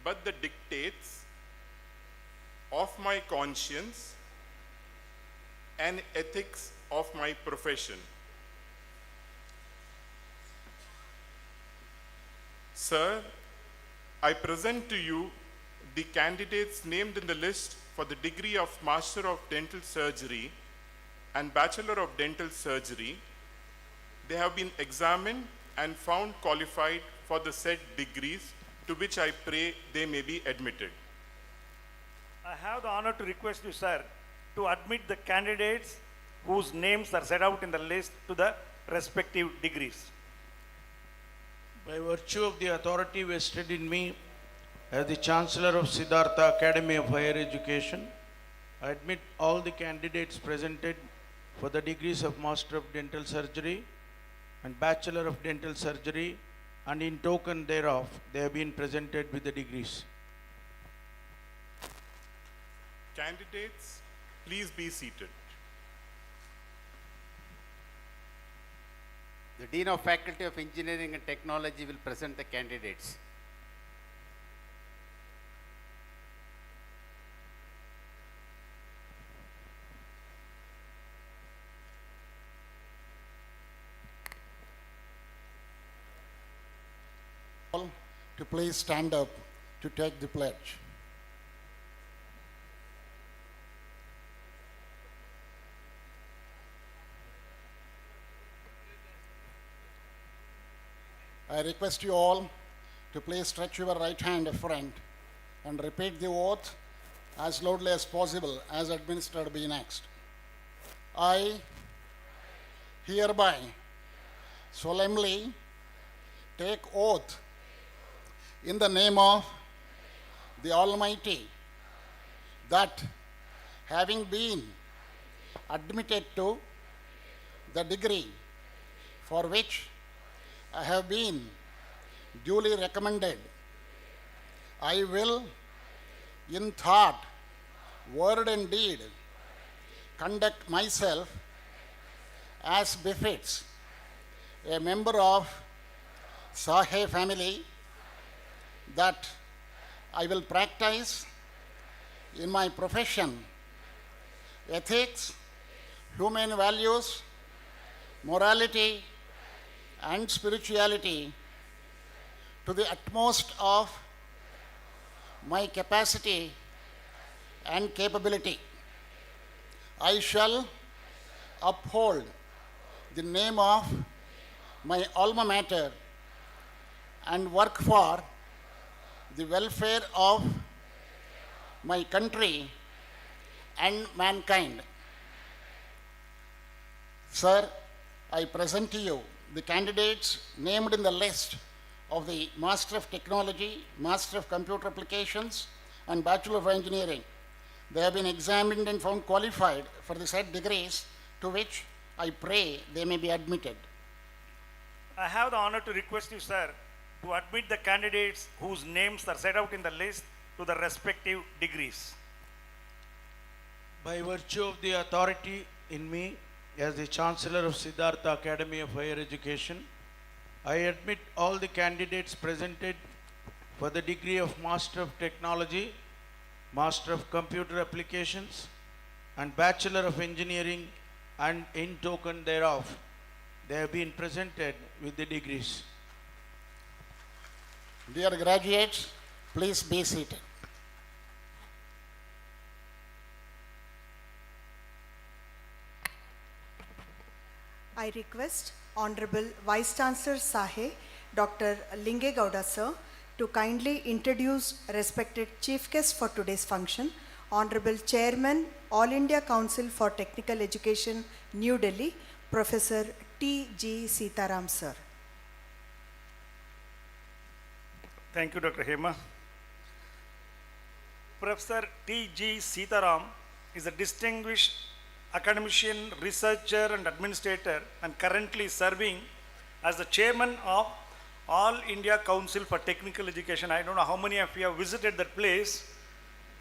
but the dictates of my conscience and ethics of my profession. Sir, I present to you the candidates named in the list for the degree of Master of Dental Surgery and Bachelor of Dental Surgery. They have been examined and found qualified for the said degrees, to which I pray they may be admitted. I have the honor to request you, sir, to admit the candidates whose names are set out in the list to the respective degrees. By virtue of the authority vested in me as the Chancellor of Siddhartha Academy of Higher Education, I admit all the candidates presented for the degrees of Master of Dental Surgery and Bachelor of Dental Surgery, and in token thereof, they have been presented with the degrees. Candidates, please be seated. The Dean of Faculty of Engineering and Technology will present the candidates. To please stand up to take the pledge. I request you all to please stretch your right hand front and repeat the oath as loudly as possible as administered be next. I hereby solemnly take oath in the name of the Almighty that, having been admitted to the degree for which I have been duly recommended, I will, in thought, word and deed, conduct myself as befits a member of Sahe family, that I will practice in my profession ethics, human values, morality, and spirituality to the utmost of my capacity and capability. I shall uphold the name of my alma mater and work for the welfare of my country and mankind. Sir, I present to you the candidates named in the list of the Master of Technology, Master of Computer Applications, and Bachelor of Engineering. They have been examined and found qualified for the said degrees, to which I pray they may be admitted. I have the honor to request you, sir, to admit the candidates whose names are set out in the list to the respective degrees. By virtue of the authority in me as the Chancellor of Siddhartha Academy of Higher Education, I admit all the candidates presented for the degree of Master of Technology, Master of Computer Applications, and Bachelor of Engineering, and in token thereof, they have been presented with the degrees. Dear graduates, please be seated. I request Honorable Vice Chancellor Sahe, Dr. Lingegowda sir, to kindly introduce respected chief guest for today's function, Honorable Chairman, All India Council for Technical Education, New Delhi, Professor T.G. Sitaram sir. Thank you, Dr. Hema. Professor T.G. Sitaram is a distinguished academician, researcher and administrator, and currently serving as the chairman of All India Council for Technical Education. I don't know how many of you have visited that place.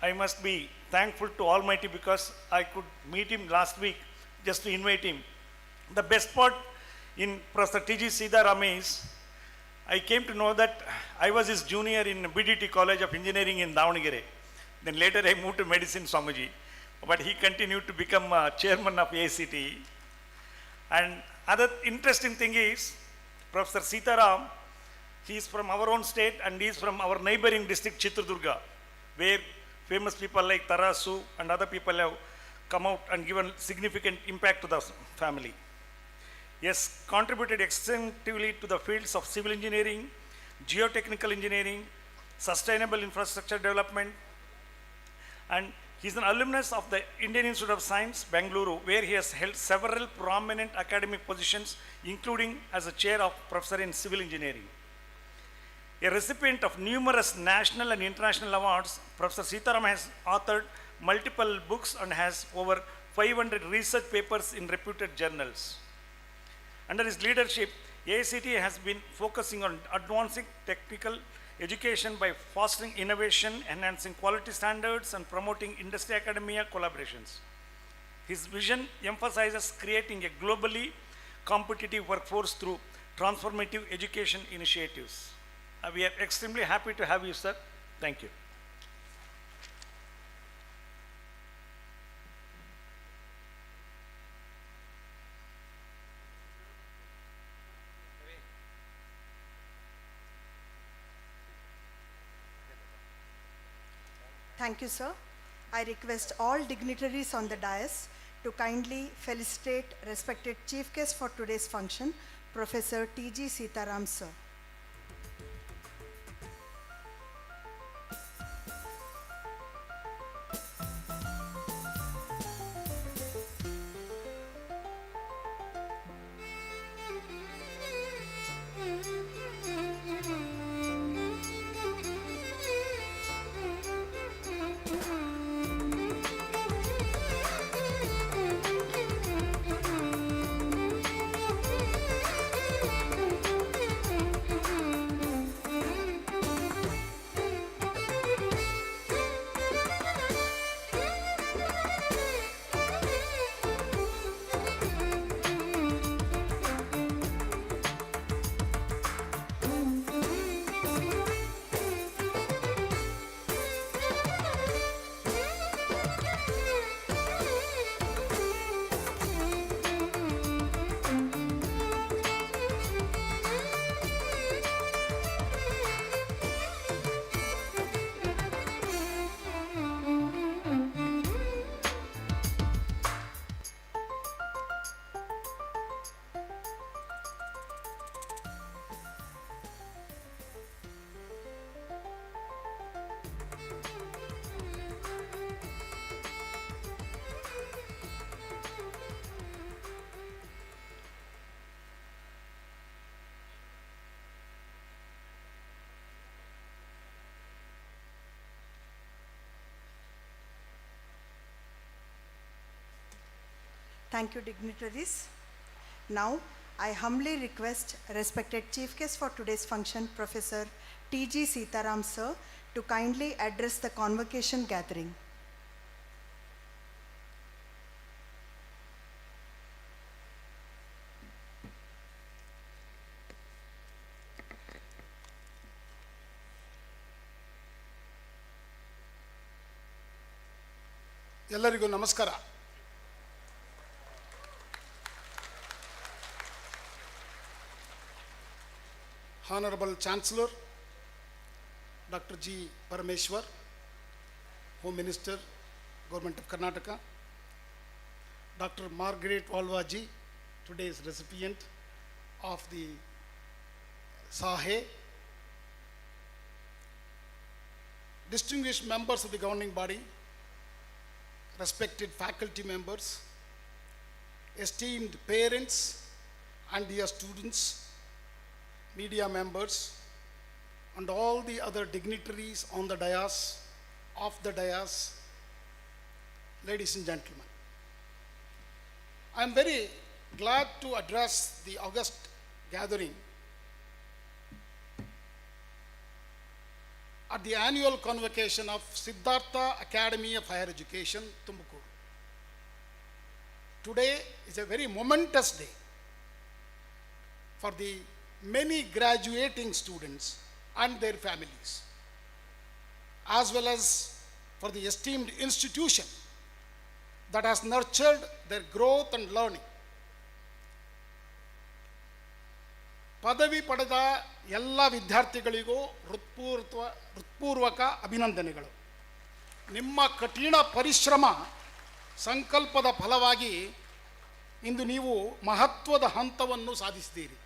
I must be thankful to Almighty because I could meet him last week just to invite him. The best part in Professor T.G. Siddhartha is I came to know that I was his junior in BDT College of Engineering in Davanagere. Then later I moved to medicine, Swamiji. But he continued to become chairman of ACT. And other interesting thing is, Professor Sitaram, he is from our own state and he is from our neighboring district, Chitradurga, where famous people like Tarasu and other people have come out and given significant impact to the family. He has contributed extensively to the fields of civil engineering, geotechnical engineering, sustainable infrastructure development, and he is an alumnus of the Indian Institute of Science, Bengaluru, where he has held several prominent academic positions, including as a chair of professor in civil engineering. A recipient of numerous national and international awards, Professor Sitaram has authored multiple books and has over 500 research papers in reputed journals. Under his leadership, AICT has been focusing on advancing technical education by fostering innovation, enhancing quality standards, and promoting industry-academia collaborations. His vision emphasizes creating a globally competitive workforce through transformative education initiatives. We are extremely happy to have you, sir. Thank you. Thank you, sir. I request all dignitaries on the dais to kindly felicitate respected chief guest for today's function, Professor T.G. Sitaram, sir. Thank you, dignitaries. Now, I humbly request respected chief guest for today's function, Professor T.G. Sitaram, sir, to kindly address the convocation gathering. ಎಲ್ಲರಿಗೂ ನಮಸ್ಕಾರ. Honorable Chancellor Dr. G. Parameshwar, Home Minister, Government of Karnataka, Dr. Margaret Walwaji, today's recipient of the Sahe, distinguished members of the governing body, respected faculty members, esteemed parents and dear students, media members, and all the other dignitaries on the dais, off the dais, ladies and gentlemen. I am very glad to address the August gathering at the annual convocation of Siddhartha Academy of Higher Education, Tumakuru. Today is a very momentous day for the many graduating students and their families, as well as for the esteemed institution that has nurtured their growth and learning. ಪದವಿ ಪಡೆದ ಎಲ್ಲ ವಿದ್ಯಾರ್ಥಿಗಳಿಗೂ ಹೃತ್ಪೂರ್ವಕ ಅಭಿನಂದನೆಗಳು. ನಿಮ್ಮ ಕಠಿಣ ಪರಿಶ್ರಮ ಸಂಕಲ್ಪದ ಫಲವಾಗಿ ಇಂದು ನೀವು ಮಹತ್ವದ ಹಂತವನ್ನು ಸಾಧಿಸಿದ್ದೀರಿ.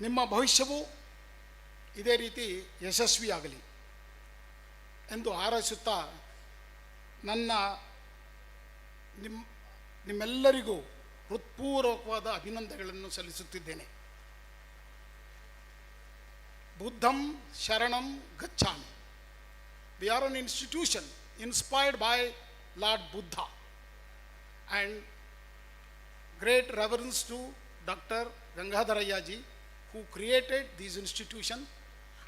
ನಿಮ್ಮ ಭವಿಷ್ಯವು ಇದೇ ರೀತಿ ಯಶಸ್ವಿಯಾಗಲಿ ಎಂದು ಹಾರೈಸುತ್ತಾ ನಿಮ್ಮೆಲ್ಲರಿಗೂ ಹೃತ್ಪೂರ್ವಕವಾದ ಅಭಿನಂದನೆಗಳನ್ನು ಸಲ್ಲಿಸುತ್ತಿದ್ದೇನೆ. ಬುದ್ಧಂ ಶರಣಂ ಗಚ್ಚಾಮಿ. We are an institution inspired by Lord Buddha, and great reverence to Dr. Gangadharaya ji, who created this institution.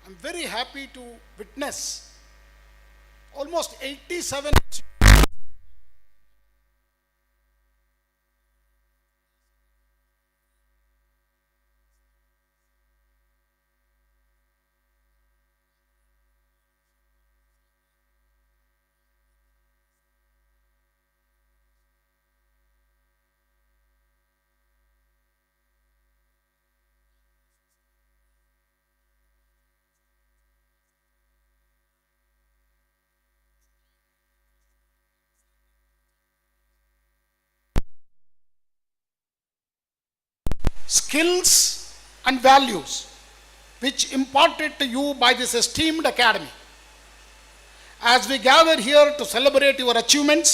I'm very happy to witness almost 87 skills and values which imparted to you by this esteemed academy. As we gather here to celebrate your achievements,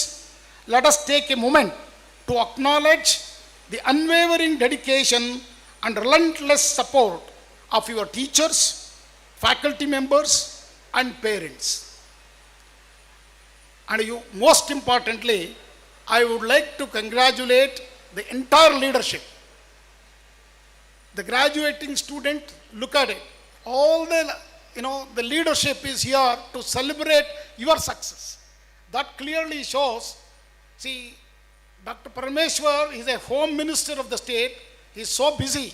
let us take a moment to acknowledge the unwavering dedication and relentless support of your teachers, faculty members, and parents. And you, most importantly, I would like to congratulate the entire leadership. The graduating student, look at it. All the leadership is here to celebrate your success. That clearly shows, see, Dr. Parameshwar is a home minister of the state. He is so busy,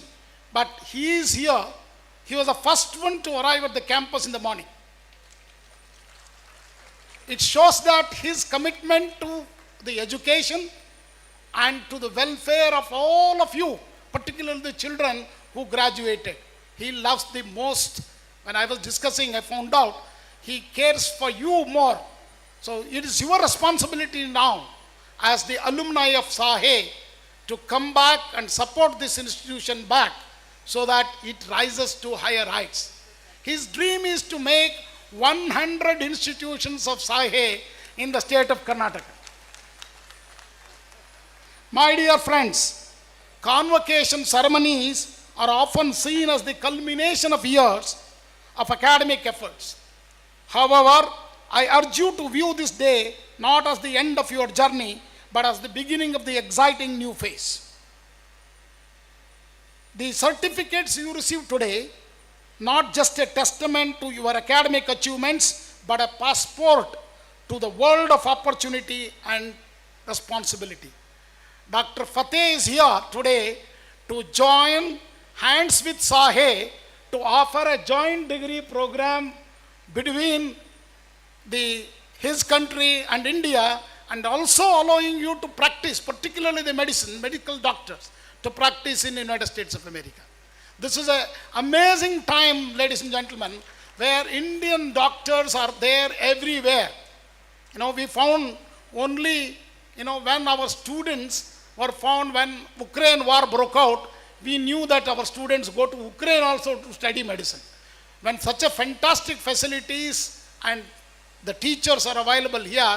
but he is here. He was the first one to arrive at the campus in the morning. It shows that his commitment to the education and to the welfare of all of you, particularly the children who graduated, he loves the most. When I was discussing, I found out he cares for you more. So it is your responsibility now as the alumni of SAHE to come back and support this institution back so that it rises to higher heights. His dream is to make 100 institutions of SAHE in the state of Karnataka. My dear friends, convocation ceremonies are often seen as the culmination of years of academic efforts. However, I urge you to view this day not as the end of your journey, but as the beginning of the exciting new phase. The certificates you receive today, not just a testament to your academic achievements, but a passport to the world of opportunity and responsibility. Dr. Fateh is here today to join hands with SAHE to offer a joint degree program between his country and India, and also allowing you to practice, particularly the medical doctors, to practice in the United States of America. This is an amazing time, ladies and gentlemen, where Indian doctors are there everywhere. We found only, when our students were found when Ukraine war broke out, we knew that our students go to Ukraine also to study medicine. When such a fantastic facilities and the teachers are available here,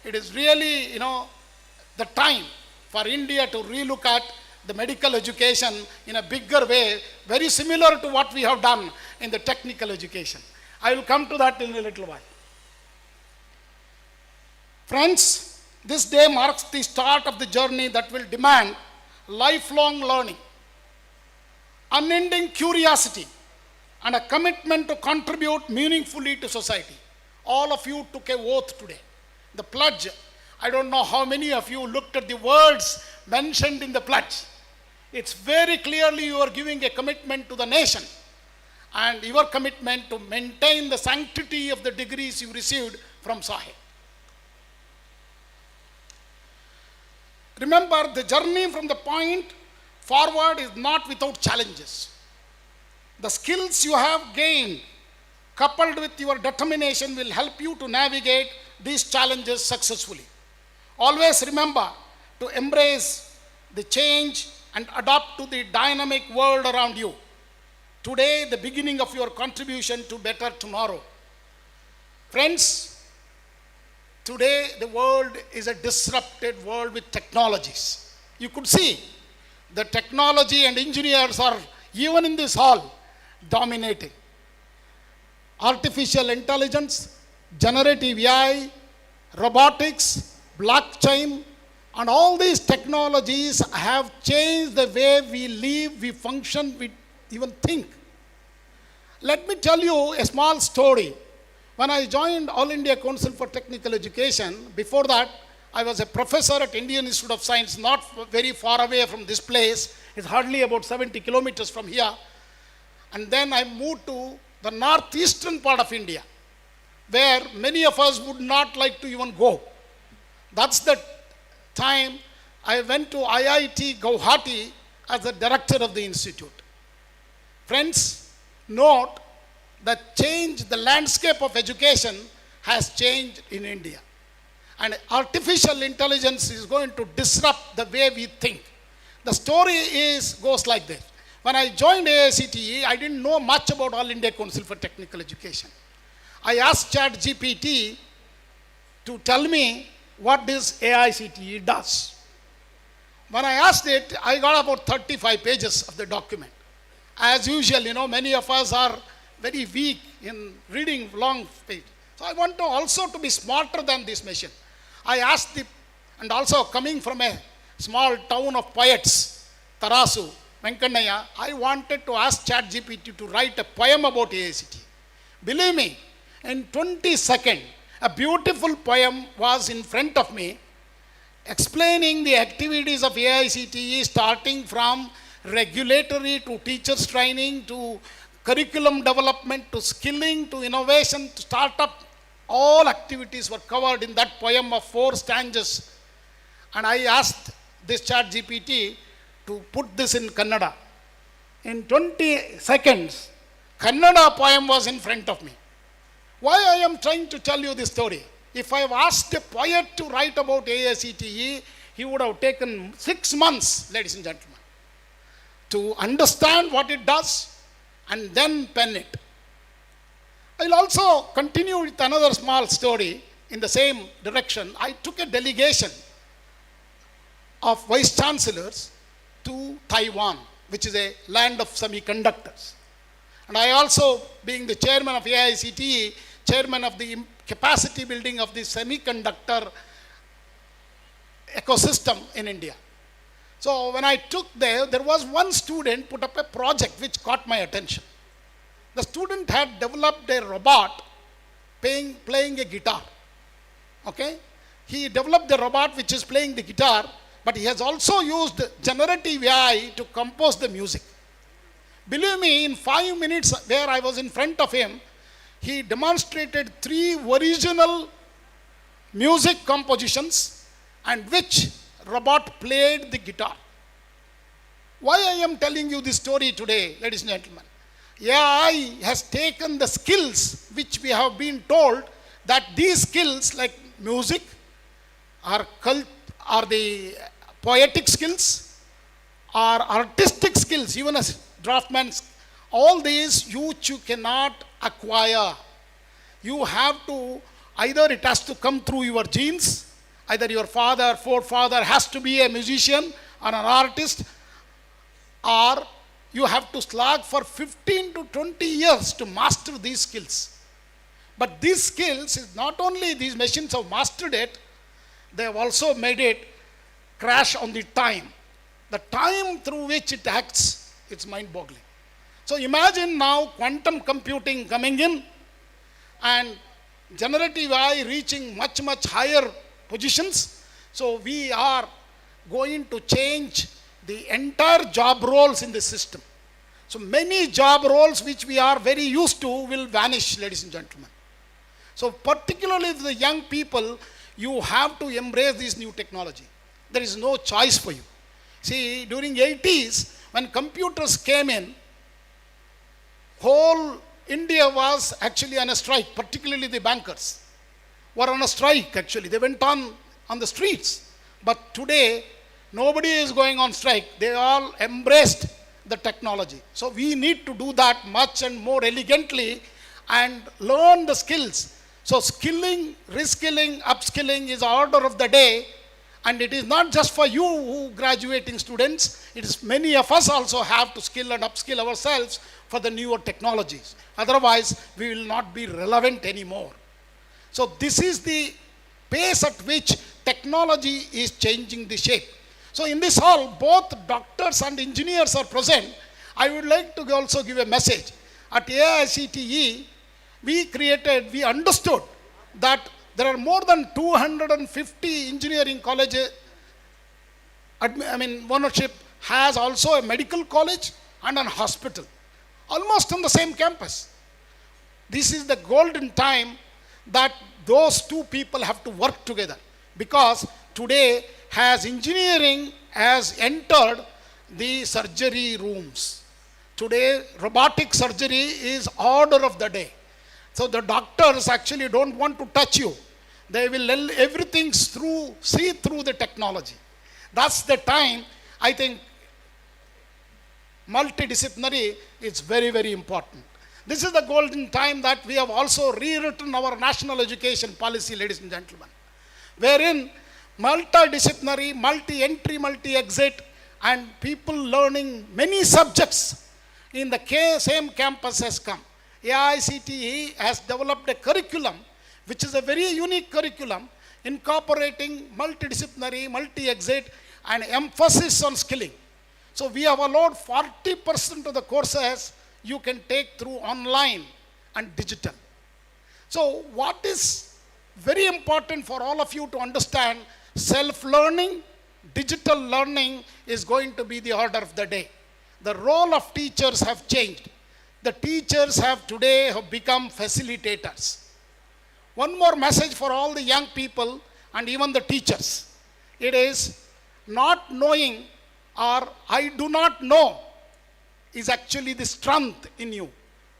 it is really, the time for India to relook at the medical education in a bigger way, very similar to what we have done in the technical education. I will come to that in a little while. Friends, This day marks the start of the journey that will demand lifelong learning, unending curiosity, and a commitment to contribute meaningfully to society. All of you took a oath today. The pledge, I don't know how many of you looked at the words mentioned in the pledge. It's very clearly you are giving a commitment to the nation and your commitment to maintain the sanctity of the degrees you received from Sahib. Remember, the journey from the point forward is not without challenges. The skills you have gained, coupled with your determination, will help you to navigate these challenges successfully. Always remember to embrace the change and adapt to the dynamic world around you. Today, the beginning of your contribution to better tomorrow. Friends, today the world is a disrupted world with technologies. You could see the technology and engineers are, even in this hall, dominating. Artificial intelligence, generative AI, robotics, blockchain, and all these technologies have changed the way we live, we function, we even think. Let me tell you a small story. When I joined All India Council for Technical Education, before that, I was a professor at Indian Institute of Science, not very far away from this place. It's hardly about 70 kilometers from here. And then I moved to the northeastern part of India, where many of us would not like to even go. That's the time I went to IIT Guwahati as the director of the institute. Friends, note that the landscape of education has changed in India. And artificial intelligence is going to disrupt the way we think. The story goes like this. When I joined AICTE, I didn't know much about All India Council for Technical Education. I asked ChatGPT to tell me what this AICTE does. When I asked it, I got about 35 pages of the document. As usual, many of us are very weak in reading long pages. So I want to also to be smarter than this machine. I asked and also coming from a small town of poets, Tarasu, Venkannaya, I wanted to ask ChatGPT to write a poem about AICTE. Believe me, in 20 seconds, a beautiful poem was in front of me, explaining the activities of AICTE, starting from regulatory to teachers training to curriculum development to skilling to innovation to startup. All activities were covered in that poem of 4 stanzas. And I asked this ChatGPT to put this in Kannada. In 20 seconds, Kannada poem was in front of me. Why I am trying to tell you this story? If I have asked a poet to write about AICTE, he would have taken 6 months, ladies and gentlemen, to understand what it does and then pen it. I'll also continue with another small story in the same direction. I took a delegation of vice chancellors to Taiwan, which is a land of semiconductors. And I also, being the chairman of AICTE, chairman of the capacity building of the semiconductor ecosystem in India. So when I took there was one student put up a project which caught my attention. The student had developed a robot playing a guitar. Okay? He developed a robot which is playing the guitar, but he has also used generative AI to compose the music. Believe me, in 5 minutes where I was in front of him, he demonstrated 3 original music compositions and which robot played the guitar. Why I am telling you this story today, ladies and gentlemen? AI has taken the skills which we have been told that these skills like music are the poetic skills, are artistic skills, even as draftsmen, all these you cannot acquire. You have to, either it has to come through your genes, either your father, forefather has to be a musician or an artist, or you have to slog for 15 to 20 years to master these skills. But these skills is not only these machines have mastered it, they have also made it crash on the time. The time through which it acts, it's mind-boggling. So imagine now quantum computing coming in and generative AI reaching much, much higher positions. So we are going to change the entire job roles in the system. So many job roles which we are very used to will vanish, ladies and gentlemen. So particularly the young people, you have to embrace this new technology. There is no choice for you. See, during 80s, when computers came in, whole India was actually on a strike, particularly the bankers were on a strike actually. They went on the streets. But today, nobody is going on strike. They all embraced the technology. So we need to do that much and more elegantly and learn the skills. So skilling, reskilling, upskilling is order of the day. And it is not just for you who graduating students. It is many of us also have to skill and upskill ourselves for the newer technologies. Otherwise, we will not be relevant anymore. So this is the pace at which technology is changing the shape. So in this hall, both doctors and engineers are present. I would like to also give a message. At AICTE, we understood that there are more than 250 engineering colleges. Ownership has also a medical college and a hospital, almost on the same campus. This is the golden time that those two people have to work together, because today engineering has entered the surgery rooms. Today, robotic surgery is order of the day. So the doctors actually don't want to touch you. They will everything see through the technology. That's the time I think multidisciplinary is very, very important. This is the golden time that we have also rewritten our national education policy, ladies and gentlemen, wherein multidisciplinary, multi-entry, multi-exit, and people learning many subjects in the same campus has come. AICTE has developed a curriculum which is a very unique curriculum incorporating multidisciplinary, multi-exit, and emphasis on skilling. So we have allowed 40% of the courses you can take through online and digital. So what is very important for all of you to understand, self-learning, digital learning is going to be the order of the day. The role of teachers have changed. The teachers have become facilitators. One more message for all the young people and even the teachers. It is not knowing or I do not know is actually the strength in you.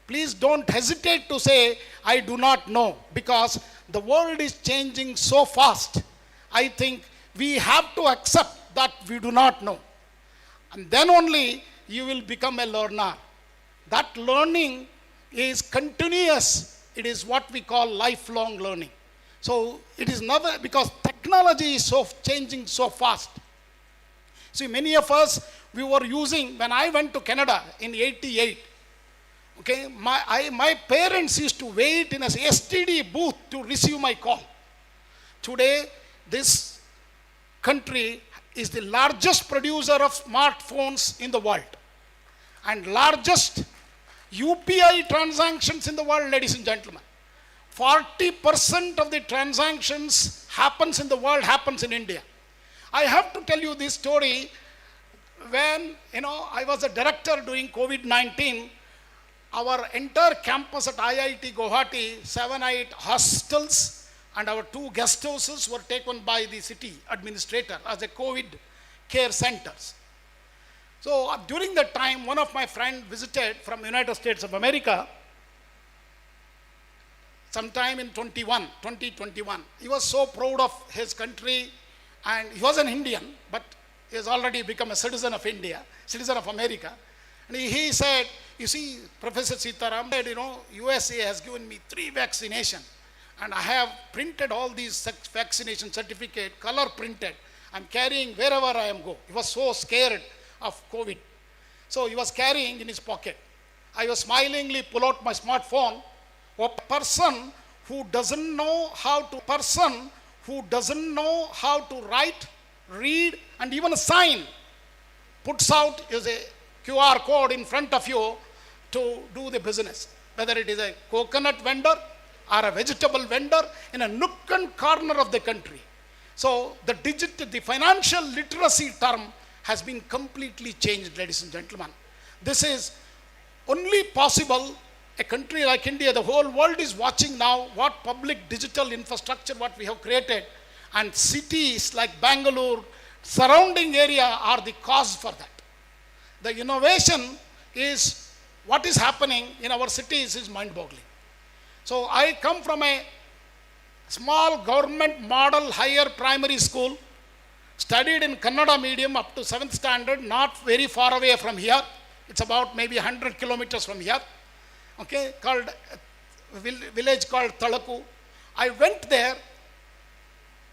Please don't hesitate to say, I do not know, because the world is changing so fast. I think we have to accept that we do not know. And then only you will become a learner. That learning is continuous. It is what we call lifelong learning. So it is never, because technology is changing so fast. See, many of us, we were using, when I went to Canada in 88, okay, my parents used to wait in a STD booth to receive my call. Today, this country is the largest producer of smartphones in the world and largest UPI transactions in the world, ladies and gentlemen. 40% of the transactions happens in the world happens in India. I have to tell you this story. When, I was a director during COVID-19, our entire campus at IIT Guwahati, 7 or 8 hostels and our 2 guest houses were taken by the city administrator as a COVID care centers. So during that time, one of my friends visited from United States of America sometime in 2021. He was so proud of his country, and he was an Indian, but he has already become a citizen of India, citizen of America. And he said, you see, Professor Sitaram said, USA has given me 3 vaccinations, and I have printed all these vaccination certificate, color printed. I'm carrying wherever I am go. He was so scared of COVID. So he was carrying in his pocket. I was smilingly pull out my smartphone. A person who doesn't know how to who doesn't know how to write, read, and even sign, puts out is a QR code in front of you to do the business. Whether it is a coconut vendor or a vegetable vendor in a nook and corner of the country. So the financial literacy term has been completely changed, ladies and gentlemen. This is only possible a country like India. The whole world is watching now what public digital infrastructure what we have created, and cities like Bangalore, surrounding area are the cause for that. The innovation is what is happening in our cities is mind-boggling. So I come from a small government model higher primary school, studied in Kannada medium up to 7th standard, not very far away from here. It's about maybe 100 kilometers from here. Okay, called village called Talaku. I went there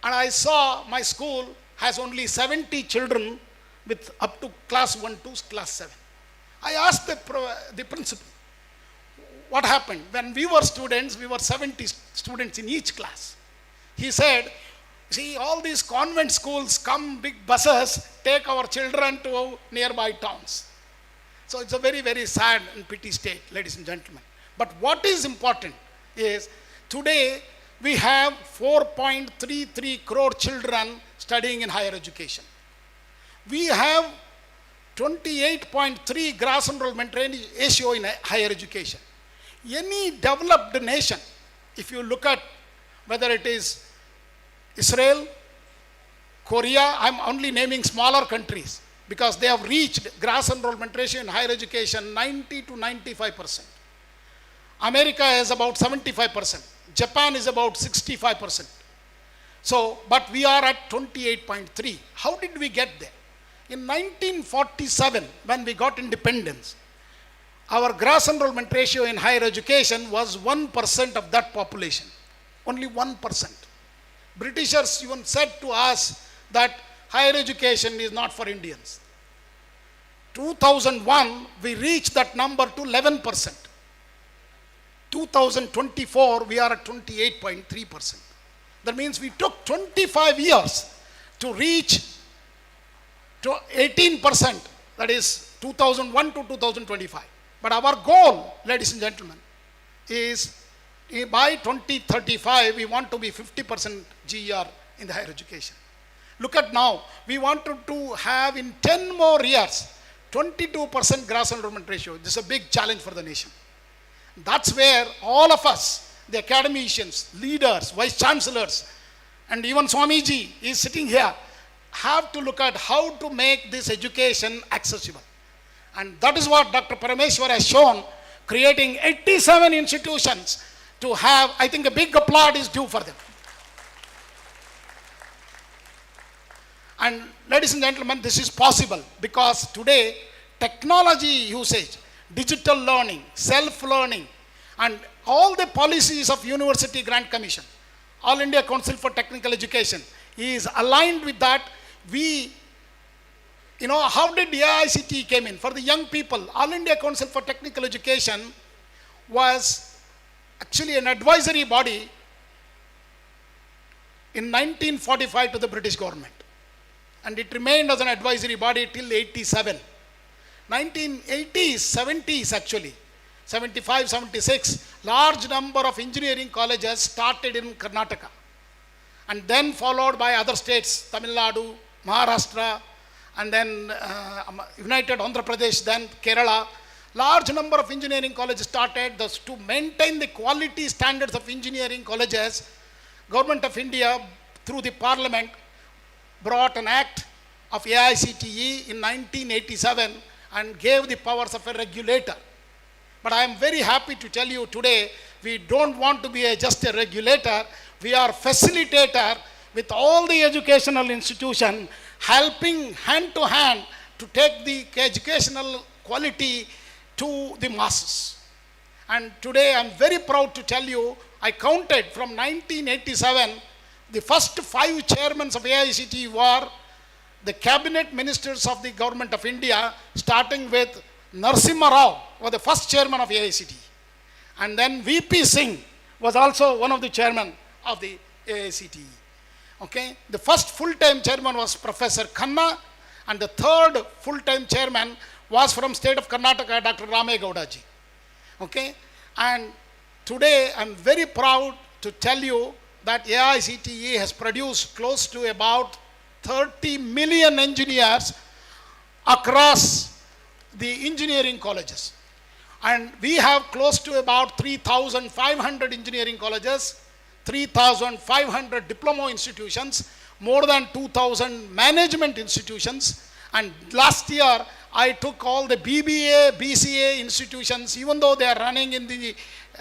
and I saw my school has only 70 children with up to class 1 to class 7. I asked the principal, what happened? When we were students, we were 70 students in each class. He said, see, all these convent schools come, big buses, take our children to nearby towns. So it's a very, very sad and pity state, ladies and gentlemen. But what is important is, today we have 4.33 crore children studying in higher education. We have 28.3 gross enrollment ratio in higher education. Any developed nation, if you look at whether it is Israel, Korea, I'm only naming smaller countries because they have reached gross enrollment ratio in higher education 90 to 95%. America is about 75%. Japan is about 65%. So, but we are at 28.3. How did we get there? In 1947, when we got independence, our gross enrollment ratio in higher education was 1% of that population. Only 1%. Britishers even said to us that higher education is not for Indians. 2001, we reached that number to 11%. 2024, we are at 28.3%. That means we took 25 years to reach to 18%, that is 2001 to 2025. But our goal, ladies and gentlemen, is by 2035, we want to be 50% GER in the higher education. Look at now, we wanted to have in 10 more years, 22% gross enrollment ratio. This is a big challenge for the nation. That's where all of us, the academicians, leaders, vice chancellors, and even Swamiji is sitting here, have to look at how to make this education accessible. And that is what Dr. Parameshwar has shown, creating 87 institutions to have. I think a big applaud is due for them. And ladies and gentlemen, this is possible because today technology usage, digital learning, self-learning, and all the policies of University Grant Commission, All India Council for Technical Education is aligned with that. How did AICT came in? For the young people, All India Council for Technical Education was actually an advisory body in 1945 to the British government. And it remained as an advisory body till 87. 1980s, 70s actually, 75, 76, large number of engineering colleges started in Karnataka. And then followed by other states, Tamil Nadu, Maharashtra, and then United Andhra Pradesh, then Kerala. Large number of engineering colleges started. Thus, to maintain the quality standards of engineering colleges, Government of India, through the Parliament, brought an act of AICTE in 1987 and gave the powers of a regulator. But I am very happy to tell you today, we don't want to be just a regulator, we are facilitator with all the educational institution, helping hand to hand to take the educational quality to the masses. And today I am very proud to tell you, I counted from 1987, the first 5 chairmen of AICTE were the cabinet ministers of the Government of India, starting with Narasimha Rao, was the first chairman of AICTE. And then VP Singh was also one of the chairmen of the AICTE. Okay, the first full-time chairman was Professor Khanna, and the third full-time chairman was from state of Karnataka, Dr. Rame Gowdaji. Okay, and today I'm very proud to tell you that AICTE has produced close to about 30 million engineers across the engineering colleges. And we have close to about 3,500 engineering colleges, 3,500 diploma institutions, more than 2,000 management institutions. And last year, I took all the BBA, BCA institutions, even though they are running in the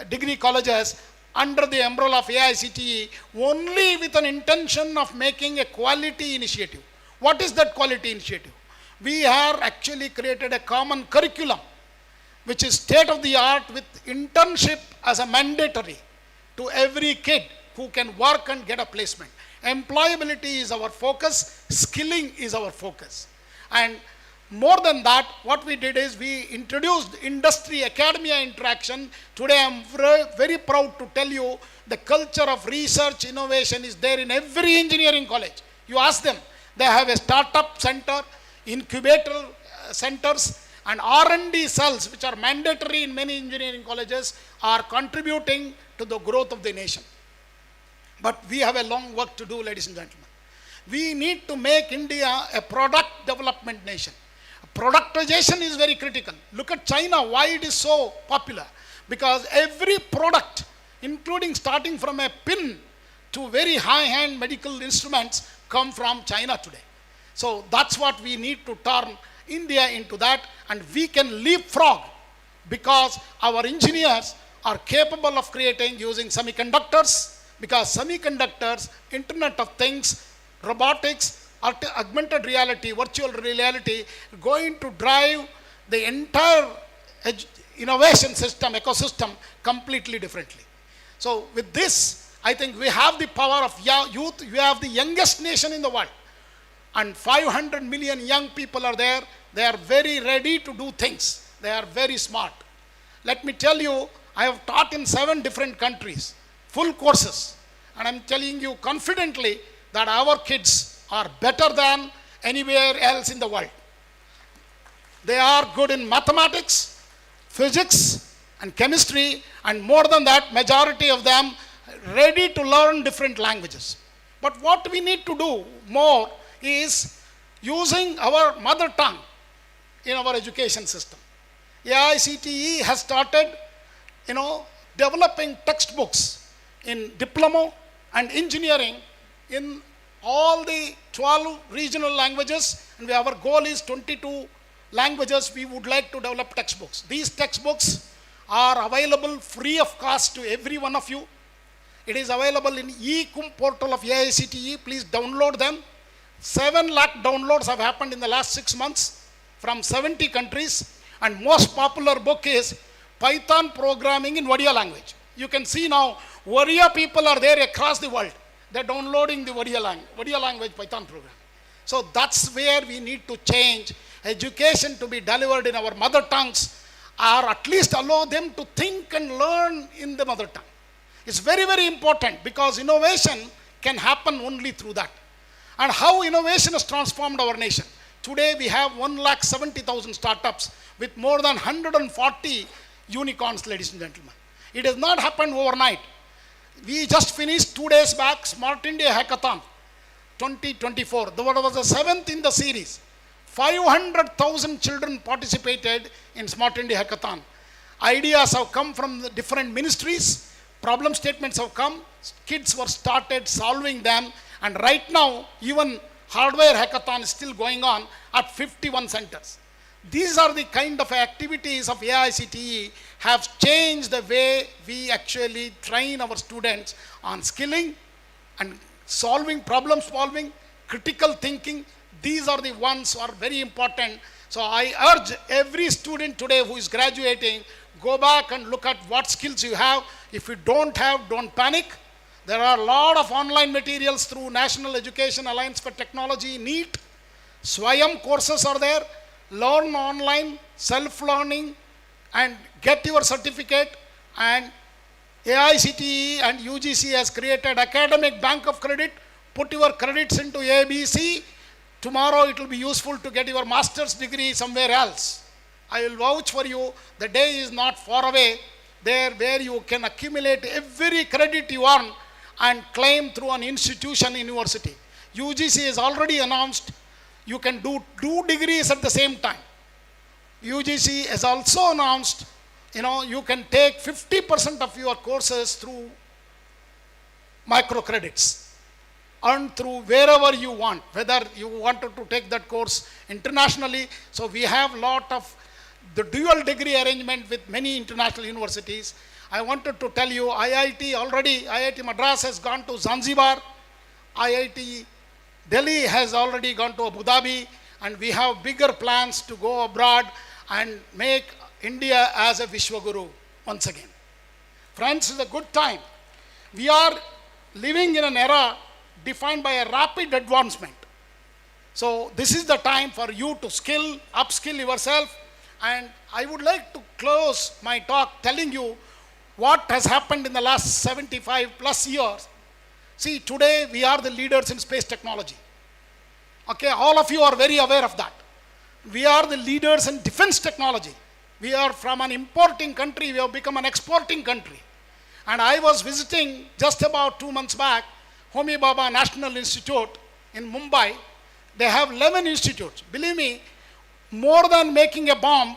degree colleges, under the umbrella of AICTE, only with an intention of making a quality initiative. What is that quality initiative? We have actually created a common curriculum, which is state of the art, with internship as a mandatory to every kid who can work and get a placement. Employability is our focus, skilling is our focus. And more than that, what we did is we introduced industry academia interaction. Today I am very proud to tell you the culture of research innovation is there in every engineering college. You ask them, they have a startup center, incubator centers, and R&D cells, which are mandatory in many engineering colleges, are contributing to the growth of the nation. But we have a long work to do, ladies and gentlemen. We need to make India a product development nation. Productization is very critical. Look at China, why it is so popular. Because every product, including starting from a pin to very high-end medical instruments, come from China today. So that's what we need to turn India into that, and we can leapfrog because our engineers are capable of creating using semiconductors, because semiconductors, Internet of Things, robotics, augmented reality, virtual reality, going to drive the entire innovation system, ecosystem completely differently. So with this, I think we have the power of youth. We have the youngest nation in the world. And 500 million young people are there. They are very ready to do things. They are very smart. Let me tell you, I have taught in 7 different countries, full courses. And I'm telling you confidently that our kids are better than anywhere else in the world. They are good in mathematics, physics, and chemistry, and more than that, majority of them ready to learn different languages. But what we need to do more is using our mother tongue in our education system. AICTE has started, developing textbooks in diploma and engineering in all the 12 regional languages, and our goal is 22 languages we would like to develop textbooks. These textbooks are available free of cost to every one of you. It is available in e-cum portal of AICTE. Please download them. 7 lakh downloads have happened in the last 6 months from 70 countries, and most popular book is Python programming in Odia language. You can see now Odia people are there across the world. They're downloading the Odia language Python program. So that's where we need to change education to be delivered in our mother tongues, or at least allow them to think and learn in the mother tongue. It's very, very important, because innovation can happen only through that. And how innovation has transformed our nation. Today we have 1,70,000 startups with more than 140 unicorns, ladies and gentlemen. It has not happened overnight. We just finished 2 days back Smart India Hackathon 2024. That was the 7th in the series. 500,000 children participated in Smart India Hackathon. Ideas have come from the different ministries. Problem statements have come. Kids were started solving them. And right now, even hardware hackathon is still going on at 51 centers. These are the kind of activities of AICTE have changed the way we actually train our students on skilling and problem solving, critical thinking. These are the ones who are very important. So I urge every student today who is graduating, go back and look at what skills you have. If you don't have, don't panic. There are a lot of online materials through National Education Alliance for Technology, NEET. Swayam courses are there. Learn online, self-learning, and get your certificate. And AICTE and UGC has created academic bank of credit. put your credits into ABC. Tomorrow it will be useful to get your master's degree somewhere else. I will vouch for you, the day is not far away there where you can accumulate every credit you earn and claim through an institution, university. UGC has already announced you can do 2 degrees at the same time. UGC has also announced, you can take 50% of your courses through microcredits, earned through wherever you want, whether you wanted to take that course internationally. So we have lot of the dual degree arrangement with many international universities. I wanted to tell you, IIT Madras has gone to Zanzibar, IIT Delhi has already gone to Abu Dhabi, and we have bigger plans to go abroad and make India as a Vishwaguru once again. Friends, it's a good time. We are living in an era defined by a rapid advancement. So this is the time for you to upskill yourself. And I would like to close my talk telling you what has happened in the last 75 plus years. See, today we are the leaders in space technology. Okay, all of you are very aware of that. We are the leaders in defense technology. We are from an importing country, we have become an exporting country. And I was visiting just about 2 months back, Homi Bhabha National Institute in Mumbai. They have 11 institutes. Believe me, more than making a bomb,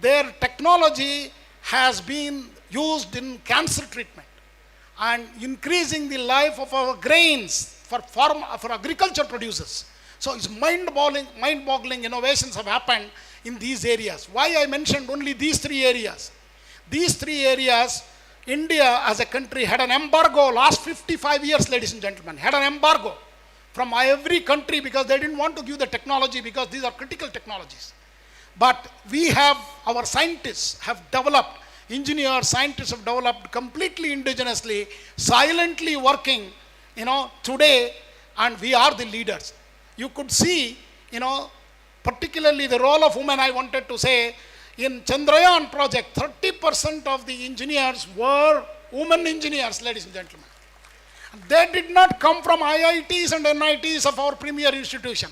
their technology has been used in cancer treatment and increasing the life of our grains for agriculture producers. So it's mind-boggling innovations have happened in these areas. Why I mentioned only these 3 areas? These 3 areas, India as a country had an embargo last 55 years, ladies and gentlemen, had an embargo from every country because they didn't want to give the technology because these are critical technologies. But we have, our scientists have developed, engineers, scientists have developed completely indigenously, silently working, today, and we are the leaders. You could see, particularly the role of women, I wanted to say, in Chandrayaan project, 30% of the engineers were women engineers, ladies and gentlemen. They did not come from IITs and NITs of our premier institution.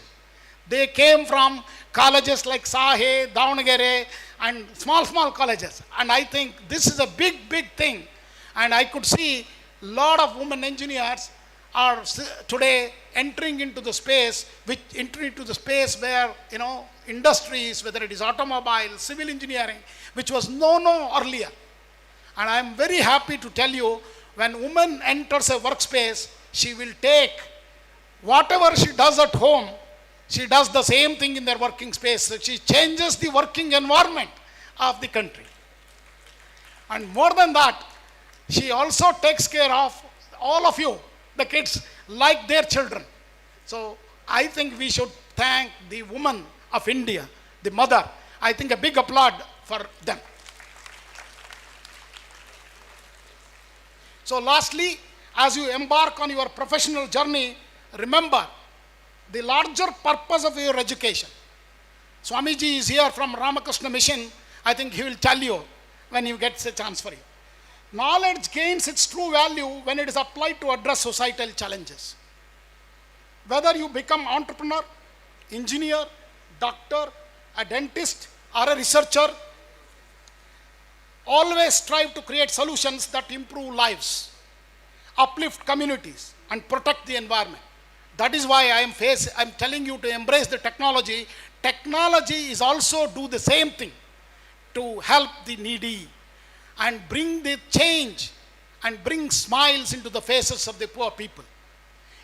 They came from colleges like Sahe, Davangere, and small colleges. And I think this is a big thing. And I could see a lot of women engineers are today entering into the space, where, industries, whether it is automobile, civil engineering, which was no earlier. And I am very happy to tell you, when woman enters a workspace, she will take whatever she does at home, she does the same thing in their working space. So she changes the working environment of the country. And more than that, she also takes care of all of you, the kids, like their children. So I think we should thank the woman of India, the mother. I think a big applaud for them. So lastly, as you embark on your professional journey, remember the larger purpose of your education. Swamiji is here from Ramakrishna Mission. I think he will tell you when he gets a chance for you. Knowledge gains its true value when it is applied to address societal challenges. Whether you become entrepreneur, engineer, doctor, a dentist, or a researcher, always strive to create solutions that improve lives, uplift communities, and protect the environment. That is why I am telling you to embrace the technology. Technology is also do the same thing to help the needy and bring the change and bring smiles into the faces of the poor people.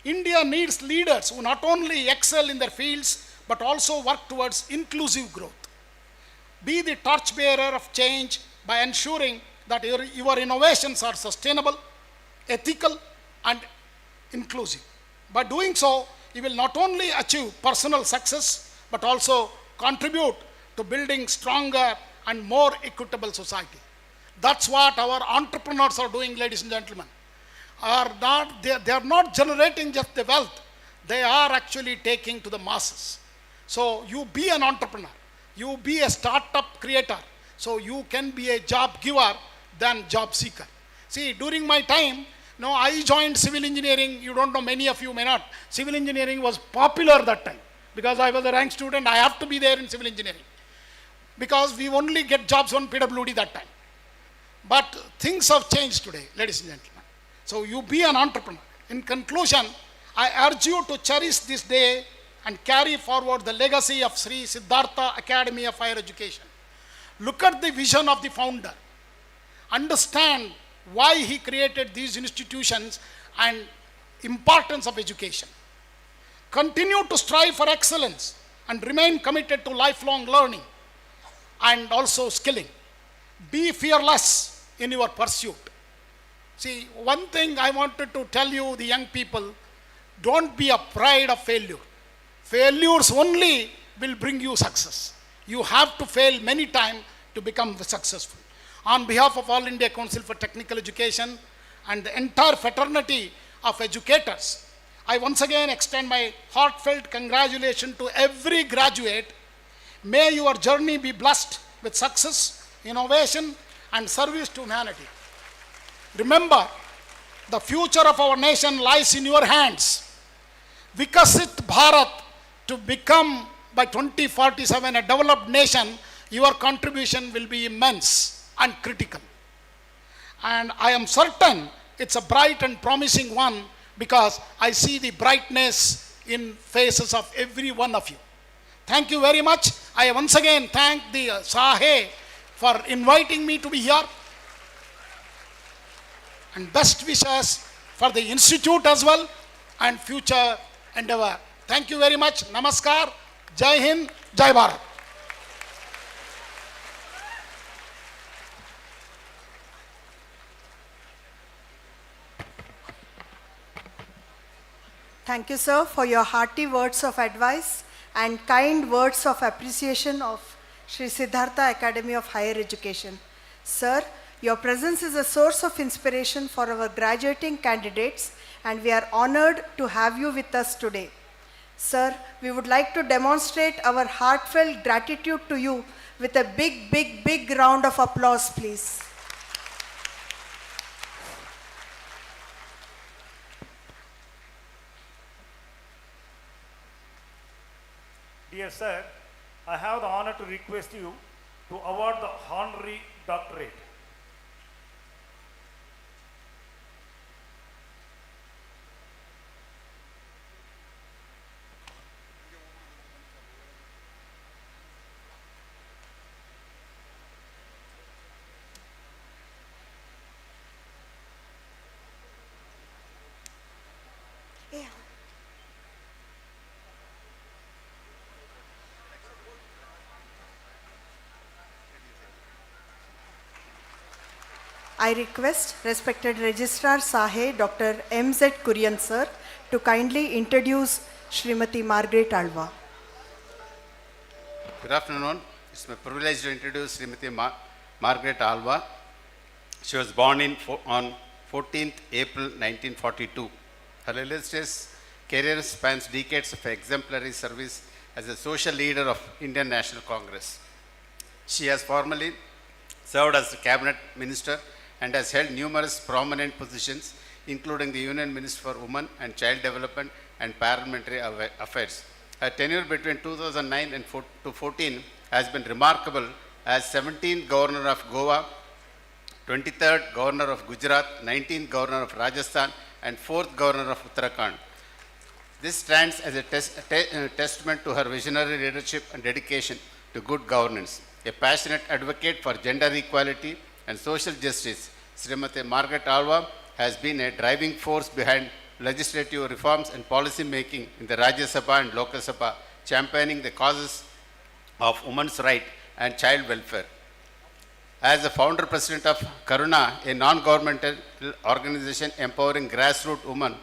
India needs leaders who not only excel in their fields, but also work towards inclusive growth. Be the torchbearer of change by ensuring that your innovations are sustainable, ethical, and inclusive. By doing so, you will not only achieve personal success, but also contribute to building stronger and more equitable society. That's what our entrepreneurs are doing, ladies and gentlemen. They are not generating just the wealth, they are actually taking to the masses. So you be an entrepreneur, you be a startup creator, so you can be a job giver than job seeker. See, during my time, No, I joined civil engineering. You don't know, many of you may not. Civil engineering was popular that time because I was a rank student. I have to be there in civil engineering because we only get jobs on PWD that time. But things have changed today, ladies and gentlemen. So you be an entrepreneur. In conclusion, I urge you to cherish this day and carry forward the legacy of Sri Siddhartha Academy of Higher Education. Look at the vision of the founder. Understand why he created these institutions and importance of education. Continue to strive for excellence and remain committed to lifelong learning and also skilling. Be fearless in your pursuit. See, one thing I wanted to tell you, the young people, don't be afraid of failure. Failures only will bring you success. You have to fail many times to become successful. On behalf of All India Council for Technical Education and the entire fraternity of educators, I once again extend my heartfelt congratulations to every graduate. May your journey be blessed with success, innovation, and service to humanity. Remember, the future of our nation lies in your hands. Vikasit Bharat, to become by 2047 a developed nation, your contribution will be immense and critical. And I am certain it's a bright and promising one because I see the brightness in faces of every one of you. Thank you very much. I once again thank the Sahe for inviting me to be here. And best wishes for the institute as well and future endeavor. Thank you very much. Namaskar. Jai Hind. Jai Bharat. Thank you, sir, for your hearty words of advice and kind words of appreciation of Sri Siddhartha Academy of Higher Education. Sir, your presence is a source of inspiration for our graduating candidates, and we are honored to have you with us today. Sir, we would like to demonstrate our heartfelt gratitude to you with a big round of applause, please. Dear sir, I have the honor to request you to award the honorary doctorate. I request respected Registrar Sahe, Dr. M.Z. Kurian sir, to kindly introduce Srimati Margaret Alva. Good afternoon. It's my privilege to introduce Srimati Margaret Alva. She was born on 14th April 1942. Her illustrious career spans decades of exemplary service as a social leader of Indian National Congress. She has formerly served as a cabinet minister and has held numerous prominent positions, including the Union Minister for Women and Child Development and Parliamentary Affairs. Her tenure between 2009 and 2014 has been remarkable as 17th Governor of Goa, 23rd Governor of Gujarat, 19th Governor of Rajasthan, and 4th Governor of Uttarakhand. This stands as a testament to her visionary leadership and dedication to good governance. A passionate advocate for gender equality and social justice, Srimati Margaret Alva has been a driving force behind legislative reforms and policy making in the Rajya Sabha and Lok Sabha, championing the causes of women's rights and child welfare. As the founder president of Karuna, a non-governmental organization empowering grassroots women,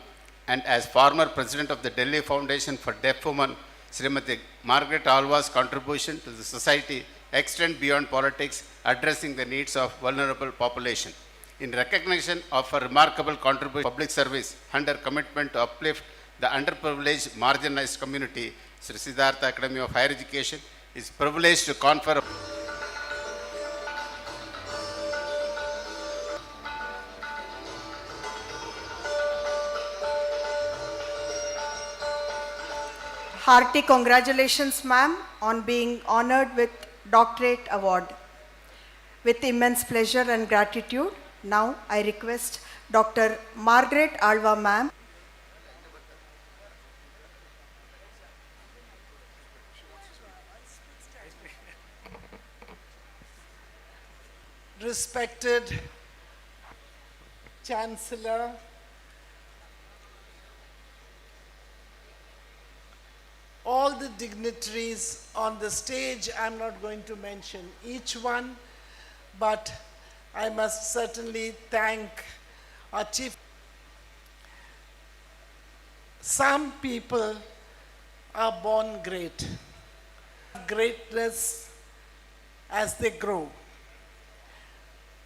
and as former president of the Delhi Foundation for Deaf Women, Srimati Margaret Alva's contribution to the society extend beyond politics, addressing the needs of vulnerable population. In recognition of her remarkable contribution to public service and her commitment to uplift the underprivileged, marginalized community, Sri Siddhartha Academy of Higher Education is privileged to confer Hearty congratulations, ma'am, on being honored with doctorate award. With immense pleasure and gratitude, now I request Dr. Margaret Alva, ma'am. Respected Chancellor, all the dignitaries on the stage, I'm not going to mention each one, but I must certainly thank our chief. Some people are born great. Greatness as they grow.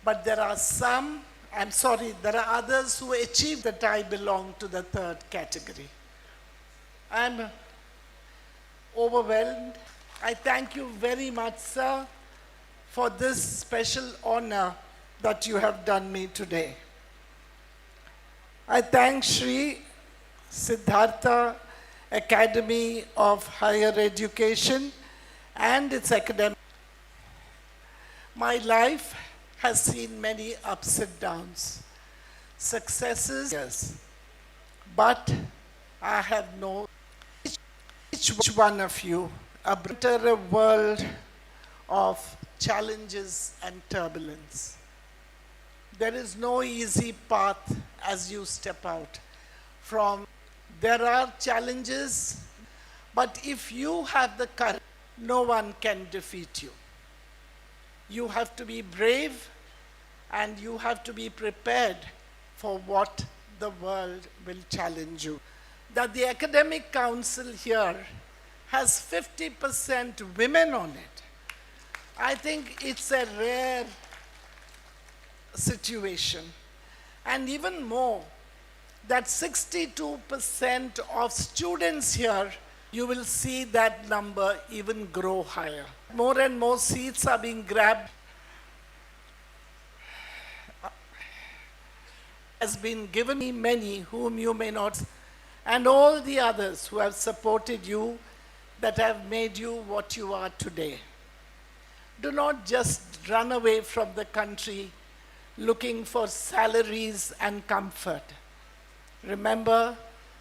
But there are some, there are others who achieve that I belong to the third category. I'm overwhelmed. I thank you very much, sir, for this special honor that you have done me today. I thank Shri Siddhartha Academy of Higher Education and its academic. My life has seen many ups and downs, successes, yes, but I have known each one of you a better world of challenges and turbulence. There is no easy path as you step out from. There are challenges, but if you have the courage, no one can defeat you. You have to be brave and you have to be prepared for what the world will challenge you. That the academic council here has 50% women on it. I think it's a rare situation. And even more, that 62% of students here, you will see that number even grow higher. More and more seats are being grabbed. Has been given me many whom you may not, and all the others who have supported you, that have made you what you are today. Do not just run away from the country looking for salaries and comfort. Remember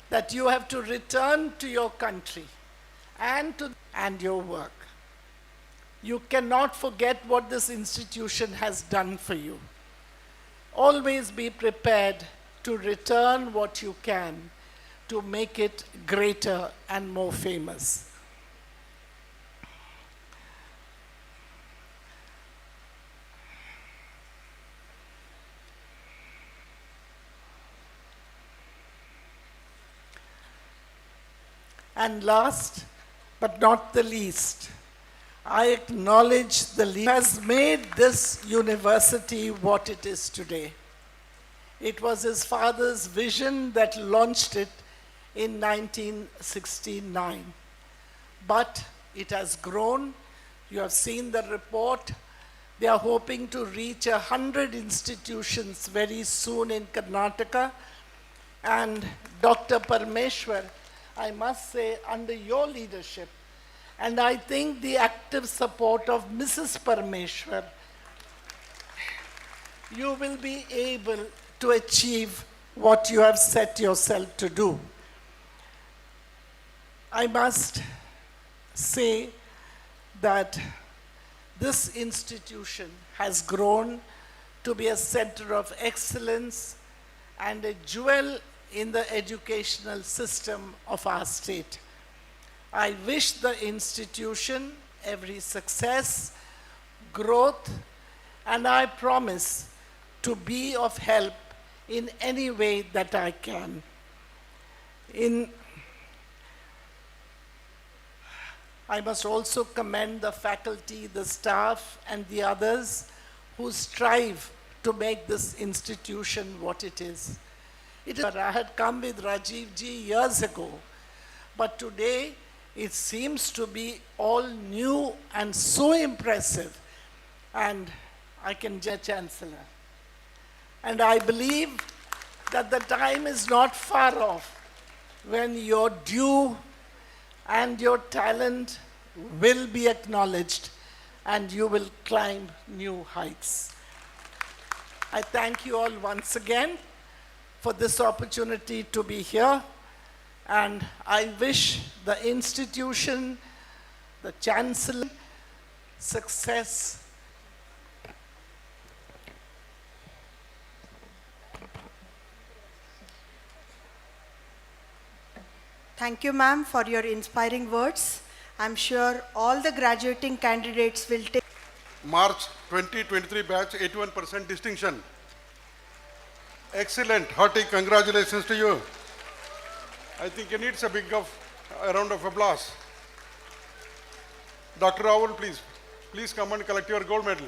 that you have to return to your country and your work. You cannot forget what this institution has done for you. Always be prepared to return what you can to make it greater and more famous. And last but not the least, I acknowledge the leader has made this university what it is today. It was his father's vision that launched it in 1969. But it has grown. You have seen the report. They are hoping to reach 100 institutions very soon in Karnataka. And Dr. Parmeshwar, I must say, under your leadership, and I think the active support of Mrs. Parmeshwar, you will be able to achieve what you have set yourself to do. I must say that this institution has grown to be a center of excellence and a jewel in the educational system of our state. I wish the institution every success, growth, and I promise to be of help in any way that I can. I must also commend the faculty, the staff, and the others who strive to make this institution what it is. I had come with Rajiv ji years ago, but today it seems to be all new and so impressive. And I can judge Chancellor. And I believe that the time is not far off when your due and your talent will be acknowledged and you will climb new heights. I thank you all once again for this opportunity to be here, and I wish the institution, the Chancellor, success. Thank you, ma'am, for your inspiring words. I'm sure all the graduating candidates will take March 2023 batch, 81% distinction. Excellent. Hearty congratulations to you. I think it needs a round of applause. Dr. Rahul, please come and collect your gold medal.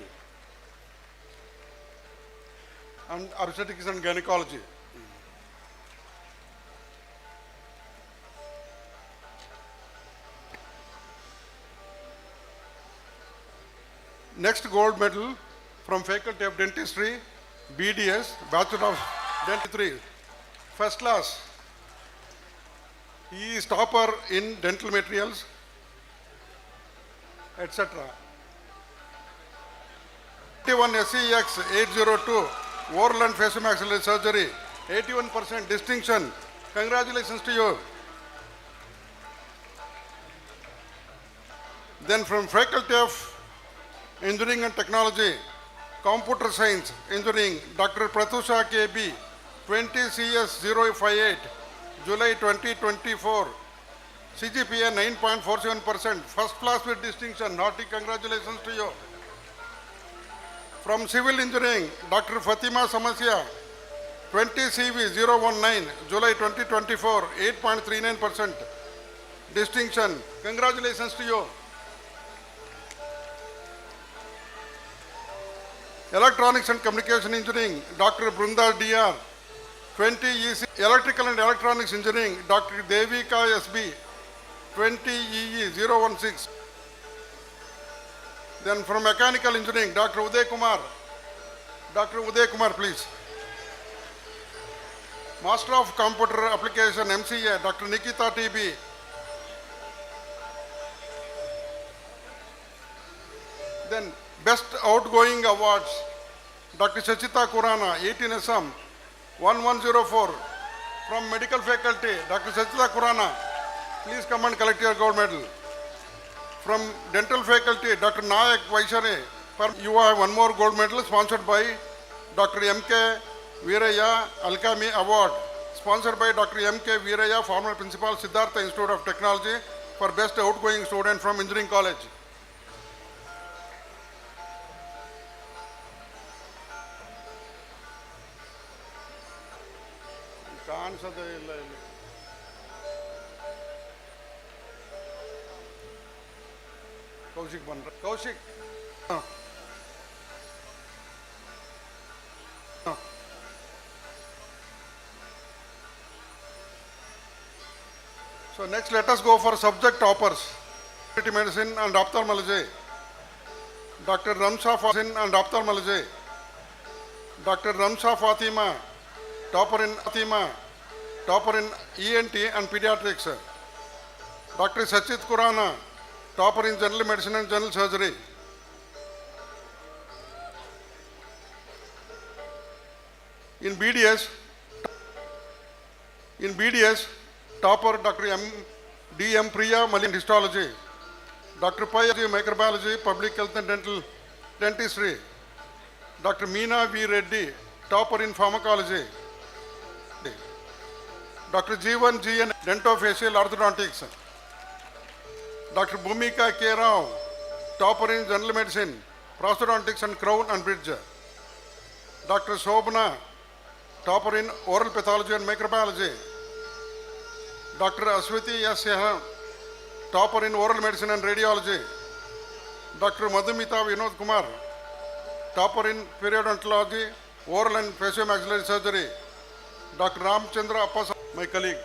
And obstetrics and gynecology. Next gold medal from Faculty of Dentistry, BDS, Bachelor of Dentistry, first class. He is topper in dental materials, etc. 81 SEX 802, oral and facial surgery, 81% distinction. Congratulations to you. Then from Faculty of Engineering and Technology, Computer Science Engineering, Dr. Pratusha KB, 20 CS 058, July 2024, CGPA 9.47%, first class with distinction. Hearty congratulations to you. From Civil Engineering, Dr. Fatima Samasya, 20 CV 019, July 2024, 8.39% distinction. Congratulations to you. Electronics and Communication Engineering, Dr. Brunda DR, 20 EC. Electrical and Electronics Engineering, Dr. Devika SB, 20 EE 016. Then from Mechanical Engineering, Dr. Uday Kumar. Dr. Uday Kumar, please. Master of Computer Application, MCA, Dr. Nikita TB. Then Best Outgoing Awards, Dr. Sachita Kurana, 18 SM, 1104. From Medical Faculty, Dr. Sachita Kurana, please come and collect your gold medal. From Dental Faculty, Dr. Nayak Vaishare, you have one more gold medal sponsored by Dr. M.K. Veeraya Alkami Award, sponsored by Dr. M.K. Veeraya, former Principal, Siddhartha Institute of Technology, for Best Outgoing Student from Engineering College. Kaushik. So next let us go for subject toppers. Medicine and ophthalmology. Dr. Ramsha Fatima and ophthalmology. Dr. Ramsha Fatima, topper in ENT and pediatrics. Dr. Sachit Kurana, topper in general medicine and general surgery. In BDS, topper Dr. D.M. Priya Malin histology. Dr. Pai microbiology, public health and dental dentistry. Dr. Meena V. Reddy, topper in pharmacology. Dr. Jeevan G. N. dentofacial orthodontics. Dr. Bhumika K. Rao, topper in general medicine, prosthodontics and crown and bridge. Dr. Shobhana, topper in oral pathology and microbiology. Dr. Aswati S. Yaha, topper in oral medicine and radiology. Dr. Madhumita Vinod Kumar, topper in periodontology, oral and facial-maxillary surgery. Dr. Ramchandra Appas, my colleague.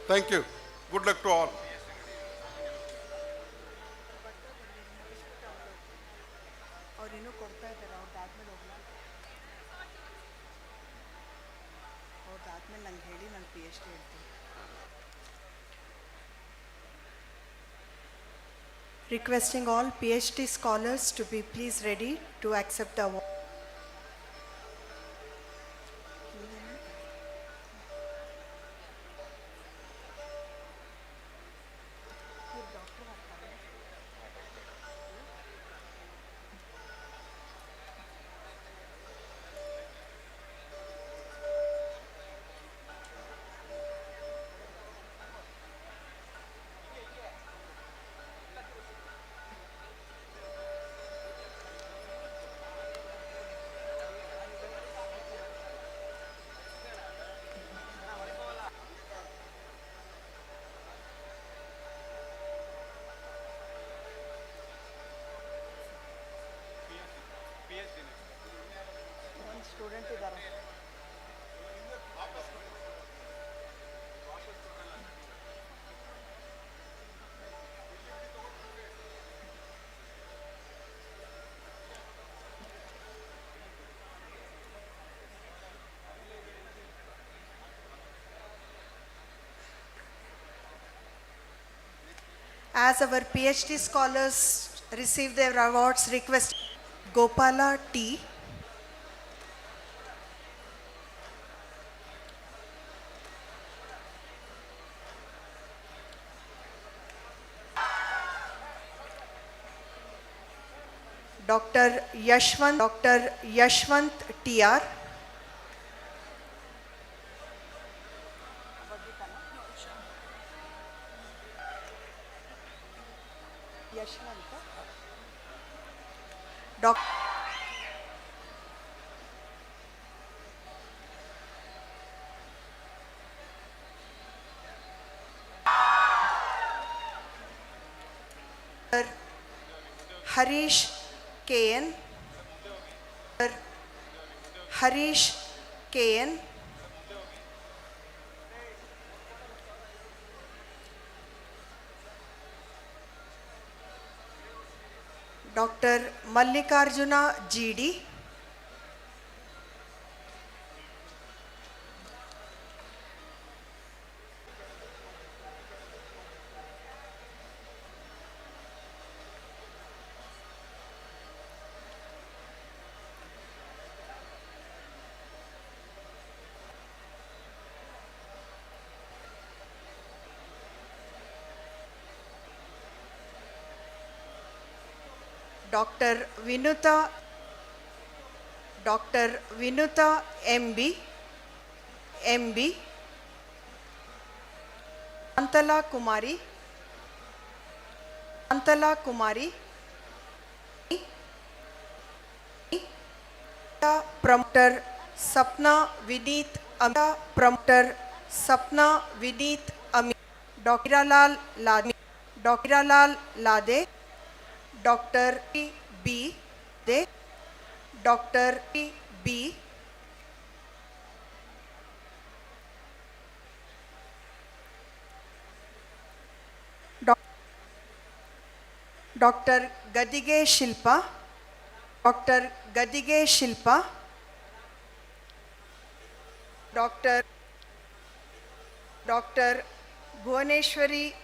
Thank you. Good luck to all. Requesting all PhD scholars to be please ready to accept the award. As our PhD scholars receive their awards, request Gopala T. Dr. Yashwant TR. Harish KN. Harish KN. Dr. Mallikarjuna GD. Dr. Vinuta MB. Antala Kumari. Promoter Sapna Vineet Ami. Dr. Lal Lade. Dr. B. De. Dr. B. Dr. Gadige Shilpa. Dr. Gadige Shilpa. Dr. Bhuvaneshwari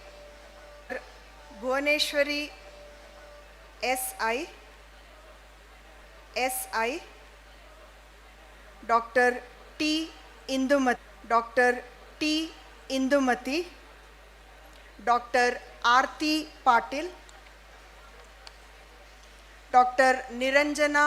SI. Dr. T. Indumati. Dr. Aarti Patil. Dr. Niranjana